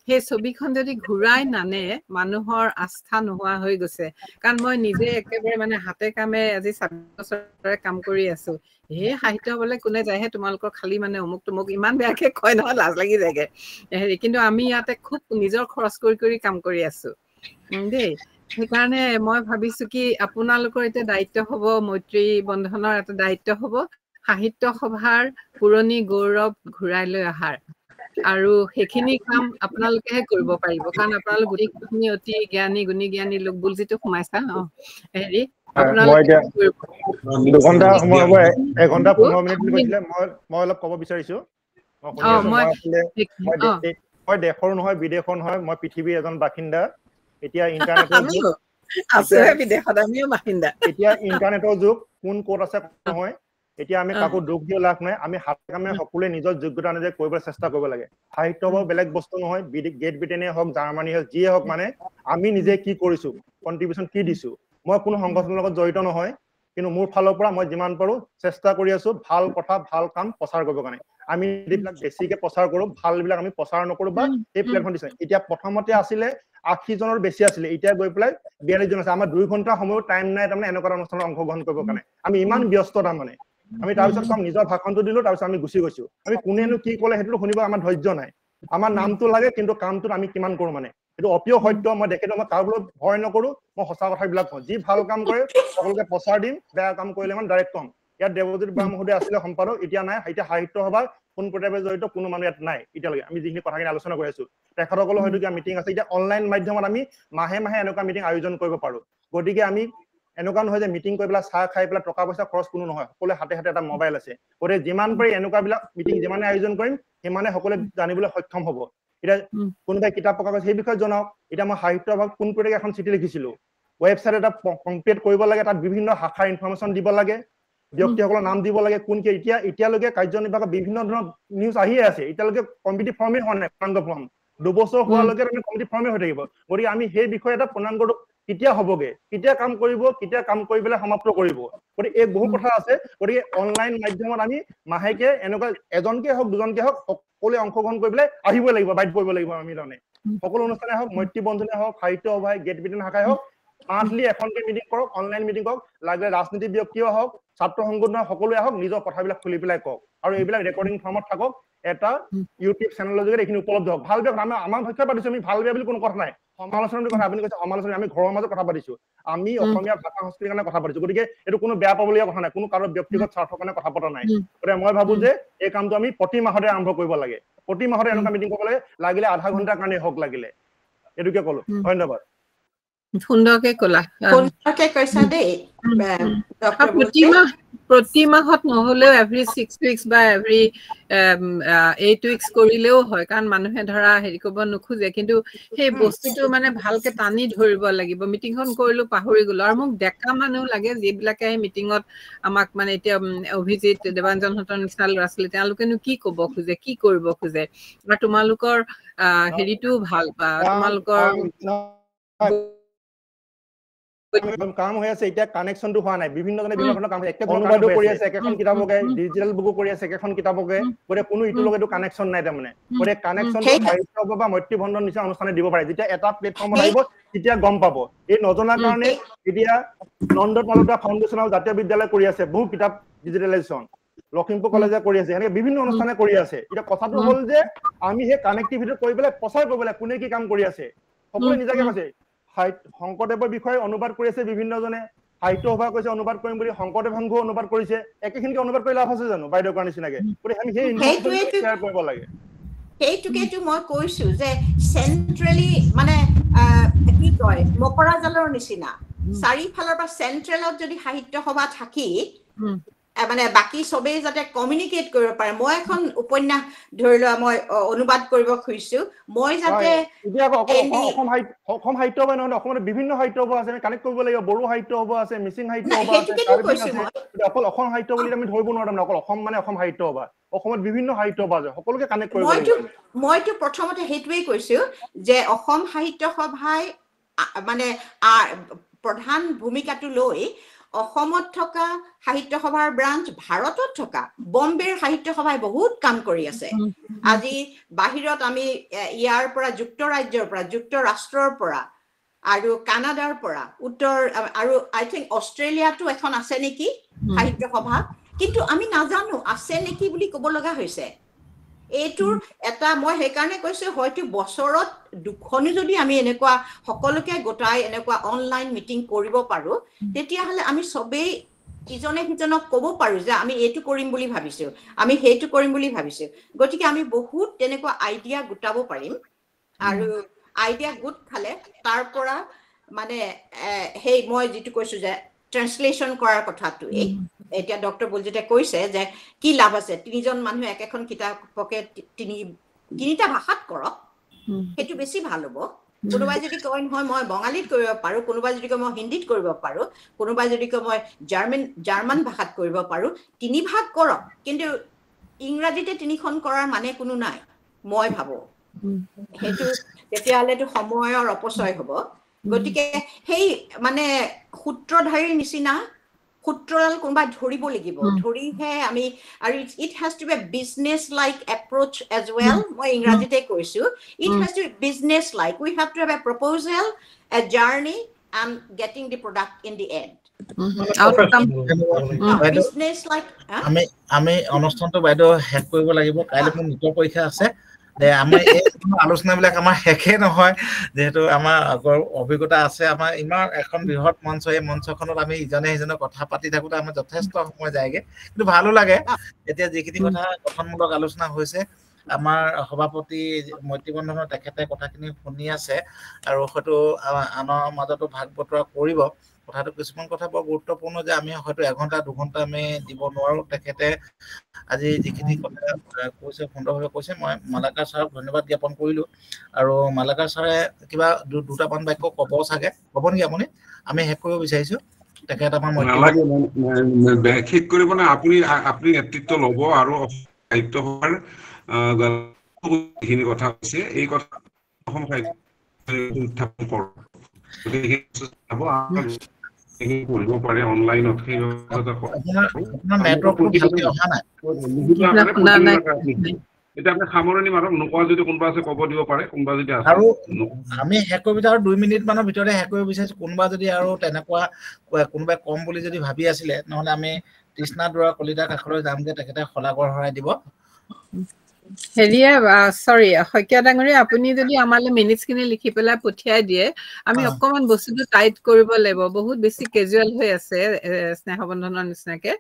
সেই ছবিখন যদি ঘূৰাই নানে মানুহৰ আস্থা নোহোৱা হৈ গৈছে কাৰণ মই নিজে একেবাৰে মানে হাতে কামে আজি ২৬ বছৰে কাম কৰি আছো হে সাহিত্য হবলৈ কোনে যায়হে তোমালোকৰ খালি মানে অমুক তুমুক ইমান বেয়াকে কয় নহয় লাজ লাগি যায়গে হেৰি কিন্তু আমি ইয়াতে খুব নিজৰ খৰচ কৰি কাম কৰি আছো দেই সেইকাৰণে মই ভাবিছো কি আপোনালোকৰ এতিয়া দায়িত্ব হব মৈত্ৰী বন্ধনৰ এটা দায়িত্ব হব সাহিত্য সভাৰ পুৰণি গৌৰৱ ঘূৰাই লৈ অহাৰ আৰু সেইখিনি কাম আপোনালোকেহে কৰিব পাৰিব কাৰণ আপোনালোক গোটেইখিনি অতি জ্ঞানী গুণী জ্ঞানী লোক বুল যিটো সোমাইছা হেৰি দুঘণ্টা সময় হ'ব 1 ঘণ্টা 15 মিনিট বুলি কৈছিলে মই অলপ ক'ব বিচাৰিছো মই দেশৰ নহয় বিদেশৰ নহয় মই পৃথিৱীৰ এজন বাসিন্দা এতিয়া ইণ্টাৰনেটৰ যুগ কোন ক'ত আছে নহয় এতিয়া আমি কাকো দুখ দিয়া লাভ নাই আমি হাতে কামে সকলোৱে নিজৰ যোগ্যতা অনুযায়ী কৰিবলৈ চেষ্টা কৰিব লাগে সাহিত্য বৰ বেলেগ বস্তু নহয় গ্ৰেট ব্ৰিটেনে হওক জাৰ্মানী হওক যিয়ে হওক মানে আমি নিজে কি কৰিছো কন্ট্ৰিবিউশন কি দিছো মই কোনো সংগঠনৰ লগত জড়িত নহয় কিন্তু মোৰ ফালৰ পৰা মই যিমান পাৰো চেষ্টা কৰি আছো ভাল কথা ভাল কাম প্ৰচাৰ কৰিব কাৰণে আমি যিবিলাক বেছিকে প্ৰচাৰ কৰো ভাল বিলাক আমি প্ৰচাৰ নকৰো বা এই প্লেটফৰ্ম দিছে এতিয়া প্ৰথমতে আছিলে 80 জনৰ বেছি আছিলে এতিয়া গৈ পেলাই 42 জন আছে আমাৰ 2 ঘণ্টা সময় টাইম নাই তাৰমানে এনেকুৱা অনুষ্ঠানত অংশগ্ৰহণ কৰিবৰ কাৰণে আমি ইমান ব্যস্ত তাৰমানে আমি তাৰপিছত কম নিজৰ ভাষণটো দিলো তাৰপিছত আমি গুচি গৈছো আমি কোনেনো কি ক'লে সেইটো শুনিব আমাৰ ধৈৰ্য নাই আমাৰ নামটো লাগে কিন্তু কামটোত আমি কিমান কৰো মানে এইটো অপ্ৰিয় সত্য মই দেখেতো মই কাৰোলৈ ভয় নকৰো মই সঁচা কথাবিলাক কওঁ যি ভাল কাম কৰে সকলোকে প্ৰচাৰ দিম বেয়া কাম কৰিলে মানে ডাইৰেক্ট কম ইয়াত দেৱজিৎ বৰা মহোদয় আছিলে সম্পাদক এতিয়া নাই এতিয়া সাহিত্য সভাৰ পোনপটীয়াভাৱে জড়িত কোনো মানুহ ইয়াত নাই এতিয়ালৈকে আমি যিখিনি কথাখিনি আলোচনা কৰি আছো তেখেতসকলৰ হয়তো কিবা মিটিং আছে এতিয়া অনলাইন মাধ্যমত আমি মাহে মাহে এনেকুৱা মিটিং আয়োজন কৰিব পাৰো গতিকে আমি এনেকুৱা নহয় যে মিটিং কৰি পেলাই চাহ খাই পেলাই টকা পইচা খৰচ কোনো নহয় সকলোৱে হাতে হাতে এটা মোবাইল আছে গতিকে যিমান পাৰি এনেকুৱা বিলাক মিটিং যিমানে আয়োজন কৰিম সিমানে সকলোৱে জানিবলৈ সক্ষম হ'ব এতিয়া কোনোবাই কিতাপ প্ৰকাশ কৰিছে সেই বিষয়ে জনাওক এতিয়া মই সাহিত্য সভাত পোনপটীয়াকৈ এখন চিঠি লিখিছিলো ৱেবছাইট এটা কমপ্লিট কৰিব লাগে তাত বিভিন্ন শাখাৰ ইনফৰমেশ্যন দিব লাগে ব্যক্তিসকলৰ নাম দিব লাগে কোন কি এতিয়ালৈকে কাৰ্যনিৰ্বাহক বিভিন্ন ধৰণৰ নিউজ আহিয়ে আছে এতিয়ালৈকে কমিটি ফৰ্মে হোৱা নাই পূৰ্ণাংগ ফৰ্ম 2 বছৰ হোৱালৈকে আমি কমিটি ফৰ্মে হৈ থাকিব গতিকে আমি সেই বিষয়ে এটা পূৰ্ণাংগটো কেতিয়া হ'বগে কেতিয়া কাম কৰিব কেতিয়া কাম কৰি পেলাই সমাপ্ত কৰিব গতিকে এই বহু কথা আছে গতিকে অনলাইন মাধ্যমত আমি মাহেকে এনেকুৱা এজনকে হওক দুজনকে হওক সকলোৱে অংশগ্ৰহণ কৰি পেলাই আহিবই লাগিব বাধ্য কৰিব লাগিব আমি তাৰমানে সকলো অনুষ্ঠানে হওক মৈত্ৰী বন্ধনে হওক সাহিত্য সভাই গেট বিতৰণ শাখাই হওক মান্থলি এখনকে মিটিং কৰক অনলাইন মিটিং কৰক লাগিলে ৰাজনীতি ব্যক্তিও হওক ছাত্ৰ সংগঠনৰ সকলোৱে হওক নিজৰ কথাবিলাক খুলি পেলাই কওক আৰু এইবিলাক ৰেকৰ্ডিং ফৰ্মত থাকক এটা ইউটিউব চেনেলৰ যোগেদি এইখিনি উপলব্ধ হওক ভাল বেয়া আমি আমাৰ পক্ষে পাতিছো আমি ভাল বেয়া বুলি কোনো কথা নাই সমালোচনাৰ কথা আপুনি কৈছে সমালোচনা আমি ঘৰৰ মাজত কথা পাতিছো আমি অসমীয়া ভাষা সংস্কৃতিৰ কাৰণে কথা পাতিছো গতিকে এইটো কোনো বেয়া পাবলগীয়া কথা নাই কোনো কাৰো ব্যক্তিগত স্বাৰ্থৰ কাৰণে কথা পতা নাই গতিকে মই ভাবো যে এই কামটো আমি প্ৰতি মাহতে আৰম্ভ কৰিব লাগে প্ৰতি মাহতে এনেকুৱা মিটিং কৰিব লাগে লাগিলে আধা ঘণ্টাৰ কাৰণে হওক লাগিলে এইটোকে ক'লো ধন্যবাদ সুন্দৰকে ক'লা সুন্দৰকে কৈছা দেই প্ৰতি মাহত নহলেও এভৰি 6 উইকস বা এভৰি 8 উইকস কৰিলেও হয় কাৰণ মানুহে ধৰা হেৰি কৰিব নোখোজে কিন্তু সেই বস্তুটো মানে ভালকে টানি ধৰিব লাগিব মিটিংখন কৰিলো পাহৰি গলো আৰু মোক দেখা মানুহ লাগে যিবিলাকে এই মিটিঙত আমাক মানে এতিয়া অভিজিত দেৱাঞ্জনহঁতৰ নিচিনা ল'ৰা ছোৱালী তেওঁলোকেনো কি ক'ব খোজে কি কৰিব খোজে আৰু তোমালোকৰ হেৰিটো ভাল বা তোমালোকৰ কাম হৈ আছে এতিয়া কানেকশনটো হোৱা নাই বিভিন্ন জনে বিভিন্ন ধৰণৰ কাম একে অনুবাদও কৰি আছে একেখন কিতাপকে ডিজিটেল বুকো কৰি আছে একেখন কিতাপকে গৰে কোনো ইটো লগেটো কানেকশন নাই তাৰমানে গৰে কানেকশনটো সাহিত্য বা মৈত্ৰী বন্ধন নিচিনা অনুষ্ঠানে দিব পাৰে যেতিয়া এটা প্লেটফৰ্মত আহিব তেতিয়া গম পাব এই নজনাৰ কাৰণে এতিয়া নন্দ তালুকা ফাউণ্ডেশ্যন আৰু জাতীয় বিদ্যালয় কৰি আছে বহু কিতাপ ডিজিটেলাইজেশ্যন লখিমপুৰ কলেজে কৰি আছে এনেকে বিভিন্ন অনুষ্ঠানে কৰি আছে এতিয়া কথাটো হ'ল যে আমি সেই কানেক্টিভিটি কৰি পেলাই প্ৰচাৰ কৰিব লাগে কোনে কি কাম কৰি আছে সকলোৱে নিজাকে কৈছে শংকৰদেৱৰ বিষয়ে অনুবাদ কৰি আছে বিভিন্নজনে সাহিত্য সভা কৈছে অনুবাদ কৰিম বুলি শংকৰদেৱ সংঘও অনুবাদ কৰিছে একেখিনিকে অনুবাদ কৰি লাভ আছে জানো বাইদেউ কোৱাৰ নিচিনাকে গতিকে আমি সেই ইনফৰমেশ্যন শ্বেয়াৰ কৰিব লাগে সেইটোকেতো মই কৈছো যে চেন্ট্ৰেলি মানে কি কয় মকৰা জালৰ নিচিনা চাৰিফালৰ পৰা চেন্ট্ৰেলত যদি সাহিত্য সভা থাকি মানে বাকি সবেই যাতে কমিউনিকেট কৰিব পাৰে মই এখন উপন্যাস ধৰি লোৱা মই অনুবাদ কৰিব খুজিছো মই যাতে অসম সাহিত্য সভা নহয় অসমত বিভিন্ন সাহিত্য সভা আছে আমি কানেক্ট কৰিব লাগিব বড়ো সাহিত্য সভা আছে মিচিং সাহিত্য সভা আছে অকল অসম সাহিত্য বুলি আমি ধৰিব নোৱাৰিম অকল অসম মানে অসম সাহিত্য সভা অসমত বিভিন্ন সাহিত্য সভা আছে সকলোকে কানেক্ট কৰিব লাগিব মইতো প্ৰথমতে সেইটোৱেই কৈছো যে অসম সাহিত্য সভাই মানে প্ৰধান ভূমিকাটো লৈ অসমত থকা সাহিত্য সভাৰ ব্ৰাঞ্চ ভাৰতত থকা বম্বেৰ সাহিত্য সভাই বহুত কাম কৰি আছে আজি বাহিৰত আমি ইয়াৰ পৰা যুক্তৰাষ্ট্ৰৰ পৰা আৰু কানাডাৰ পৰা উত্তৰ আৰু আই থিংক অষ্ট্ৰেলিয়াতো এখন আছে নেকি সাহিত্য সভা কিন্তু আমি নাজানো আছে নেকি বুলি ক'ব লগা হৈছে এইটোৰ এটা মই সেইকাৰণে কৈছো হয়তো বছৰত দুখনি যদি আমি এনেকুৱা সকলোকে গোটাই এনেকুৱা অনলাইন মিটিং কৰিব পাৰো তেতিয়াহলে আমি সবেই ইজনে সিজনক ক'ব পাৰো যে আমি এইটো কৰিম বুলি ভাবিছো আমি সেইটো কৰিম বুলি ভাবিছো গতিকে আমি বহুত তেনেকুৱা আইডিয়া গোটাব পাৰিম আৰু আইডিয়া গোট খালে তাৰ পৰা মানে হেই মই যেটো কৈছো যে ট্ৰান্সলেচন কৰাৰ কথাটো এতিয়া ডক্টৰ বলজিতে কৈছে যে কি লাভ আছে তিনিজন মানুহ একেখন কিতাপকে তিনিটা ভাষাত কৰক সেইটো বেছি ভাল হ'ব কোনোবাই যদি কয় নহয় মই বঙালীত কৰিব পাৰো কোনোবাই যদি কয় মই হিন্দীত কৰিব পাৰো কোনোবাই যদি কয় মই জাৰ্মান ভাষাত কৰিব পাৰো তিনি ভাগ কৰক কিন্তু ইংৰাজীতে তিনিখন কৰাৰ মানে কোনো নাই মই ভাবো সেইটো তেতিয়াহলেতো সময়ৰ অপচয় হ'ব গতিকে সেই মানে সূত্ৰধাৰীৰ নিচিনা সূত্ৰডাল কোনোবাই ধৰিব লাগিব ধৰিহে আমি আৰু it has to be business like approach as well মই ইংৰাজীতে কৈছো it has to be business like we have to have a proposal a journey and getting the product in the end আমি অনুষ্ঠানটো বাইদেউ শেষ কৰিব লাগিব কাইলৈ মোৰ নিতৰ পৰীক্ষা আছে আমাৰ এই আলোচনাবিলাক আমাৰ শেষে নহয় যেহেতু আমাৰ আগৰ অভিজ্ঞতা আছে আমাৰ ইমান এখন বৃহৎ মঞ্চ এই মঞ্চখনত আমি ইজনে সিজনে কথা পাতি থাকোতে আমাৰ যথেষ্ট সময় যায়গে কিন্তু ভালো লাগে এতিয়া যিখিনি কথা গঠনমূলক আলোচনা হৈছে আমাৰ সভাপতি মৈত্ৰী বন্ধনৰ তেখেতে কথাখিনি শুনি আছে আৰু হয়তো আনৰ মাজতো ভাগ বতৰা কৰিব কথাটো কিছুমান কথা বৰ গুৰুত্বপূৰ্ণ যে আমি হয়তো 1 ঘণ্টা 2 ঘণ্টা আমি দিব নোৱাৰো তেখেতে আজি যিখিনি কথা কৈছে সুন্দৰভাৱে কৈছে মই মালাকাৰ ছাৰক ধন্যবাদ জ্ঞাপন কৰিলো আৰু মালাকাৰ ছাৰে কিবা দুটামান বাক্য ক'ব চাগে ক'ব নেকি আপুনি আমি শেষ কৰিব বিচাৰিছো তেখেত আমাৰ নালাগে শেষ কৰিব নে আপুনি নেতৃত্ব ল'ব আৰু সাহিত্য সভাৰ যিখিনি কথা হৈছে এই কথা অসম সাহিত্য উত্থাপন কৰক পঢ়িব পাৰে অনলাইনত এতিয়া আপুনি সামৰণি মাৰক নোকোৱা যদি কোনোবা আছে ক'ব দিব পাৰে কোনোবা যদি আছে আৰু আমি শেষ কৰিব বিচাৰো 2 মিনিট মানৰ ভিতৰতে শেষ কৰিব বিচাৰিছো কোনোবা যদি আৰু তেনেকুৱা কোনোবাই কম বুলি যদি ভাবি আছিলে নহলে আমি তৃষ্ণা দুৱাৰ কলিতাৰ কাষলৈ যামগে তেখেতে খলাগৰ হৰাই দিব হেৰিয়ে সৰি শইকীয়া ডাঙৰীয়া আপুনি যদি আমালৈ মিনিটছখিনি লিখি পেলাই পঠিয়াই দিয়ে আমি অকমান বস্তুটো টাইট কৰিব লাগিব বহুত বেছি কেজুৱেল হৈ আছে স্নেহবন্ধনৰ নিচিনাকে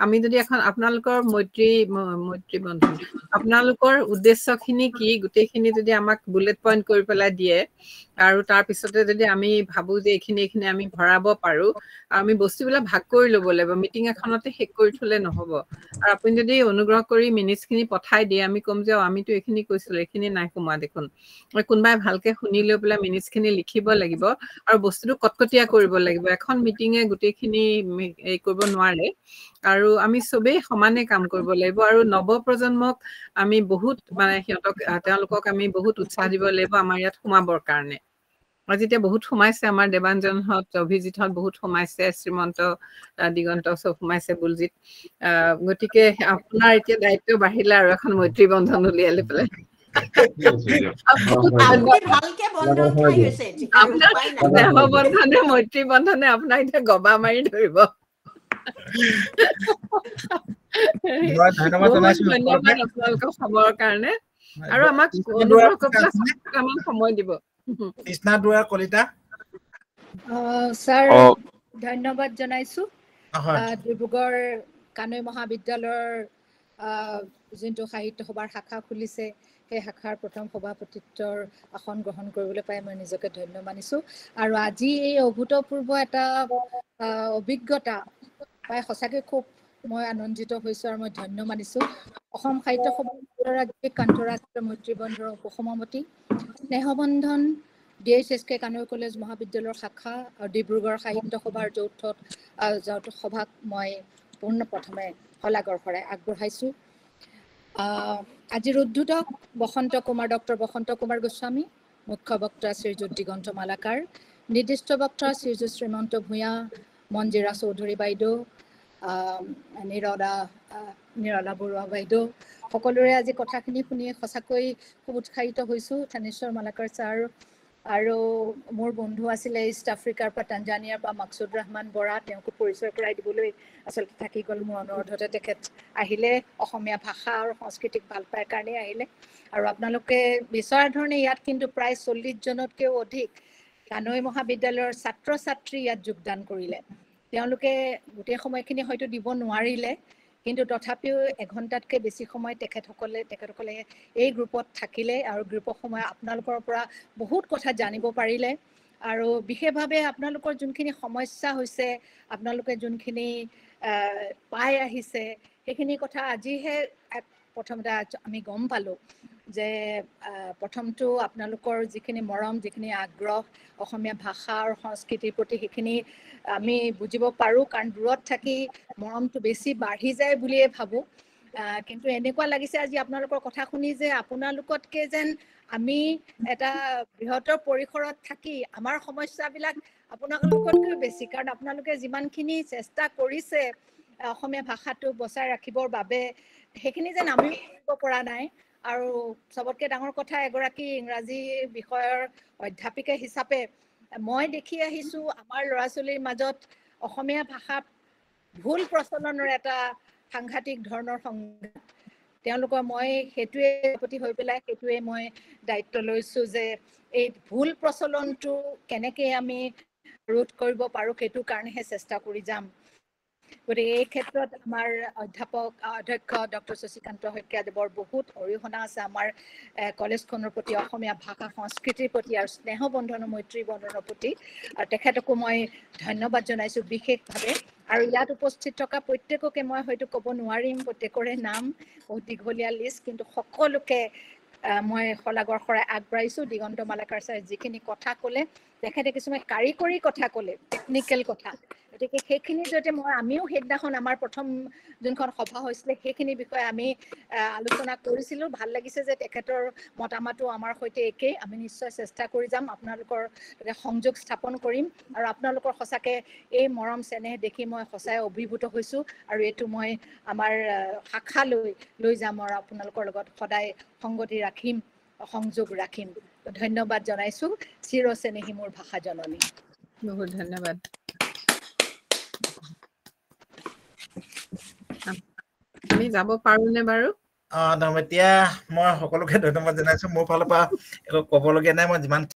আমি যদি এখন আপোনালোকৰ মৈত্ৰী বন্ধন আপোনালোকৰ উদ্দেশ্যখিনি কি গোটেইখিনি যদি আমাক বুলেট পইণ্ট কৰি পেলাই দিয়ে আৰু তাৰ পিছতে যদি আমি ভাবো যে এইখিনি আমি ভৰাব পাৰো আমি বস্তুবিলাক ভাগ কৰি ল'ব লাগিব মিটিং এখনতে শেষ কৰি থলে নহব আৰু আপুনি যদি অনুগ্ৰহ কৰি মিনিটছখিনি পঠাই দিয়ে আমি কম যে আমিতো এইখিনি কৈছিলো এইখিনি নাই সোমোৱা দেখোন কোনোবাই ভালকে শুনি লৈ পেলাই মিনিটছখিনি লিখিব লাগিব আৰু বস্তুটো কটকটীয়া কৰিব লাগিব এখন মিটিঙে গোটেইখিনি এই কৰিব নোৱাৰে আৰু আমি সবেই সমানে কাম কৰিব লাগিব আৰু নৱপ্ৰজন্মক আমি বহুত মানে তেওঁলোকক আমি বহুত উৎসাহ দিব লাগিব আমাৰ ইয়াত সোমাবৰ কাৰণে যেতিয়া বহুত সোমাইছে আমাৰ দেৱাঞ্জনহঁত অভিজিতহঁত বহুত সোমাইছে শ্ৰীমন্ত দিগন্ত চব সোমাইছে বুলজিত গতিকে আপোনাৰ এতিয়া দায়িত্ব বাঢ়িলে আৰু এখন মৈত্ৰী বন্ধন উলিয়াই লৈ পেলাই বন্ধনে মৈত্ৰী বন্ধনে আপোনাক এতিয়া গবা মাৰি ধৰিব ধন্যবাদ আপোনালোকৰ সময়ৰ কাৰণে আৰু আমাক অনুগ্ৰহ কৰি সময় দিব তৃষ্ণা দুৱাৰ কলিতা স্যাৰ ধন্যবাদ জনাইছো ডিব্ৰুগড় কানৈ মহাবিদ্যালয়ৰ যোনটো সাহিত্য সভাৰ শাখা খুলিছে সেই শাখাৰ প্ৰথম সভাপতিত্বৰ আসন গ্ৰহণ কৰিবলৈ পাই মই নিজকে ধন্য মানিছো আৰু আজি এই অভূতপূৰ্ব এটা অভিজ্ঞতা পাই সঁচাকৈ খুব মই আনন্দিত হৈছো আৰু মই ধন্য মানিছো অসম সাহিত্য সভাৰ আন্তঃৰাষ্ট্ৰীয় মৈত্ৰী বন্ধনৰ উপসভাপতি স্নেহবন্ধন DHSK কানৈ কলেজ মহাবিদ্যালয়ৰ শাখা আৰু ডিব্ৰুগড় সাহিত্য সভাৰ যৌথ সভাক মই প্ৰথমে শলাগৰ শৰাই আগবঢ়াইছো আজিৰ উদ্বোধক ডক্টৰ বসন্ত কুমাৰ গোস্বামী মুখ্য বক্তা শ্ৰীযুত দিগন্ত মালাকাৰ নিৰ্দিষ্ট বক্তা শ্ৰীযুত শ্ৰীমন্ত ভূঞা মঞ্জিৰা চৌধুৰী বাইদেউ নিৰলা বৰুৱা বাইদেউ সকলোৰে আজি কথাখিনি শুনি সঁচাকৈ খুব উৎসাহিত হৈছো থানেশ্বৰ মালাকাৰ ছাৰ আৰু মোৰ বন্ধু আছিলে ইষ্ট আফ্ৰিকাৰ পৰা টানজানিয়াৰ পৰা মাকসুদ ৰহমান বৰা তেওঁকো পৰিচয় কৰাই দিবলৈ আচলতে থাকি গ'ল মোৰ অনুৰোধতে তেখেত আহিলে অসমীয়া ভাষা আৰু সংস্কৃতিক ভাল পায় কাৰণে আহিলে আৰু আপোনালোকে বিচৰা ধৰণে ইয়াত কিন্তু প্ৰায় 40 জনতকৈও অধিক কানৈ মহাবিদ্যালয়ৰ ছাত্ৰ ছাত্ৰী ইয়াত যোগদান কৰিলে তেওঁলোকে গোটেই সময়খিনি হয়তো দিব নোৱাৰিলে কিন্তু তথাপিও এঘণ্টাতকৈ বেছি সময় তেখেতসকলে এই গ্ৰুপত থাকিলে আৰু গ্ৰুপৰ সময় আপোনালোকৰ পৰা বহুত কথা জানিব পাৰিলে আৰু বিশেষভাৱে আপোনালোকৰ যোনখিনি সমস্যা হৈছে আপোনালোকে যোনখিনি পাই আহিছে সেইখিনি কথা আজিহে প্ৰথমতে আমি গম পালো যে প্ৰথমটো আপোনালোকৰ যিখিনি মৰম যিখিনি আগ্ৰহ অসমীয়া ভাষা আৰু সংস্কৃতিৰ প্ৰতি সেইখিনি আমি বুজিব পাৰো কাৰণ দূৰত থাকি মৰমটো বেছি বাঢ়ি যায় বুলিয়ে ভাবো কিন্তু এনেকুৱা লাগিছে আজি আপোনালোকৰ কথা শুনি যে আপোনালোকতকে যেন আমি এটা বৃহত্তৰ পৰিসৰত থাকি আমাৰ সমস্যাবিলাক আপোনালোকতকৈ বেছি কাৰণ আপোনালোকে যিমানখিনি চেষ্টা কৰিছে অসমীয়া ভাষাটো বচাই ৰাখিবৰ বাবে সেইখিনি যেন আমি কৰিব পৰা নাই আৰু সবতকৈ ডাঙৰ কথা এগৰাকী ইংৰাজী বিষয়ৰ অধ্যাপিকা হিচাপে মই দেখি আহিছো আমাৰ ল'ৰা ছোৱালীৰ মাজত অসমীয়া ভাষা ভুল প্ৰচলনৰ এটা সাংঘাতিক ধৰণৰ সংঘাত তেওঁলোকৰ মই সেইটোৱে প্ৰতি হৈ পেলাই সেইটোৱে মই দায়িত্ব লৈছো যে এই ভুল প্ৰচলনটো কেনেকৈ আমি ৰোধ কৰিব পাৰো সেইটো কাৰণেহে চেষ্টা কৰি যাম গতিকে এই ক্ষেত্ৰত আমাৰ অধ্যক্ষ ডক্টৰ শশীকান্ত শইকীয়াদেৱৰ বহুত অৰিহণা আছে আমাৰ কলেজখনৰ প্ৰতি অসমীয়া ভাষা সংস্কৃতিৰ প্ৰতি আৰু স্নেহবন্ধন মৈত্ৰী বন্ধনৰ প্ৰতি আৰু তেখেতকো মই ধন্যবাদ জনাইছো বিশেষভাৱে আৰু ইয়াত উপস্থিত থকা প্ৰত্যেককে মই হয়তো ক'ব নোৱাৰিম প্ৰত্যেকৰে নাম বহুত দীঘলীয়া লিষ্ট কিন্তু সকলোকে মই শলাগৰ শৰাই আগবঢ়াইছো দিগন্ত মালাকাৰ ছাৰে যিখিনি কথা ক'লে তেখেতে কিছুমান কাৰিকৰী কথা ক'লে টেকনিকেল কথা গতিকে সেইখিনি যদি আমিও সেইদিনাখন আমাৰ প্ৰথম যোনখন সভা হৈছিলে সেইখিনি বিষয়ে আমি আলোচনা কৰিছিলোঁ। ভাল লাগিছে যে তেখেতৰ মতামতো আমাৰ সৈতে একেই। আমি নিশ্চয় চেষ্টা কৰি যাম, আপোনালোকৰ সংযোগ স্থাপন কৰিম। আৰু আপোনালোকৰ সঁচাকৈ এই মৰম চেনেহ দেখি মই সঁচাই অভিভূত হৈছোঁ। আৰু এইটো মই আমাৰ শাখালৈ লৈ যাম আৰু আপোনালোকৰ লগত সদায় সংগতি ৰাখিম, সংযোগ ৰাখিম। ধন্যবাদ জনাইছোঁ। চিৰ চেনেহী মোৰ ভাষা জননী। বহুত ধন্যবাদ। আমি যাব পাৰোঁনে বাৰু? এতিয়া মই সকলোকে ধন্যবাদ জনাইছোঁ। মোৰ ফালৰ পৰা একো ক'বলগীয়া নাই। মই যিমান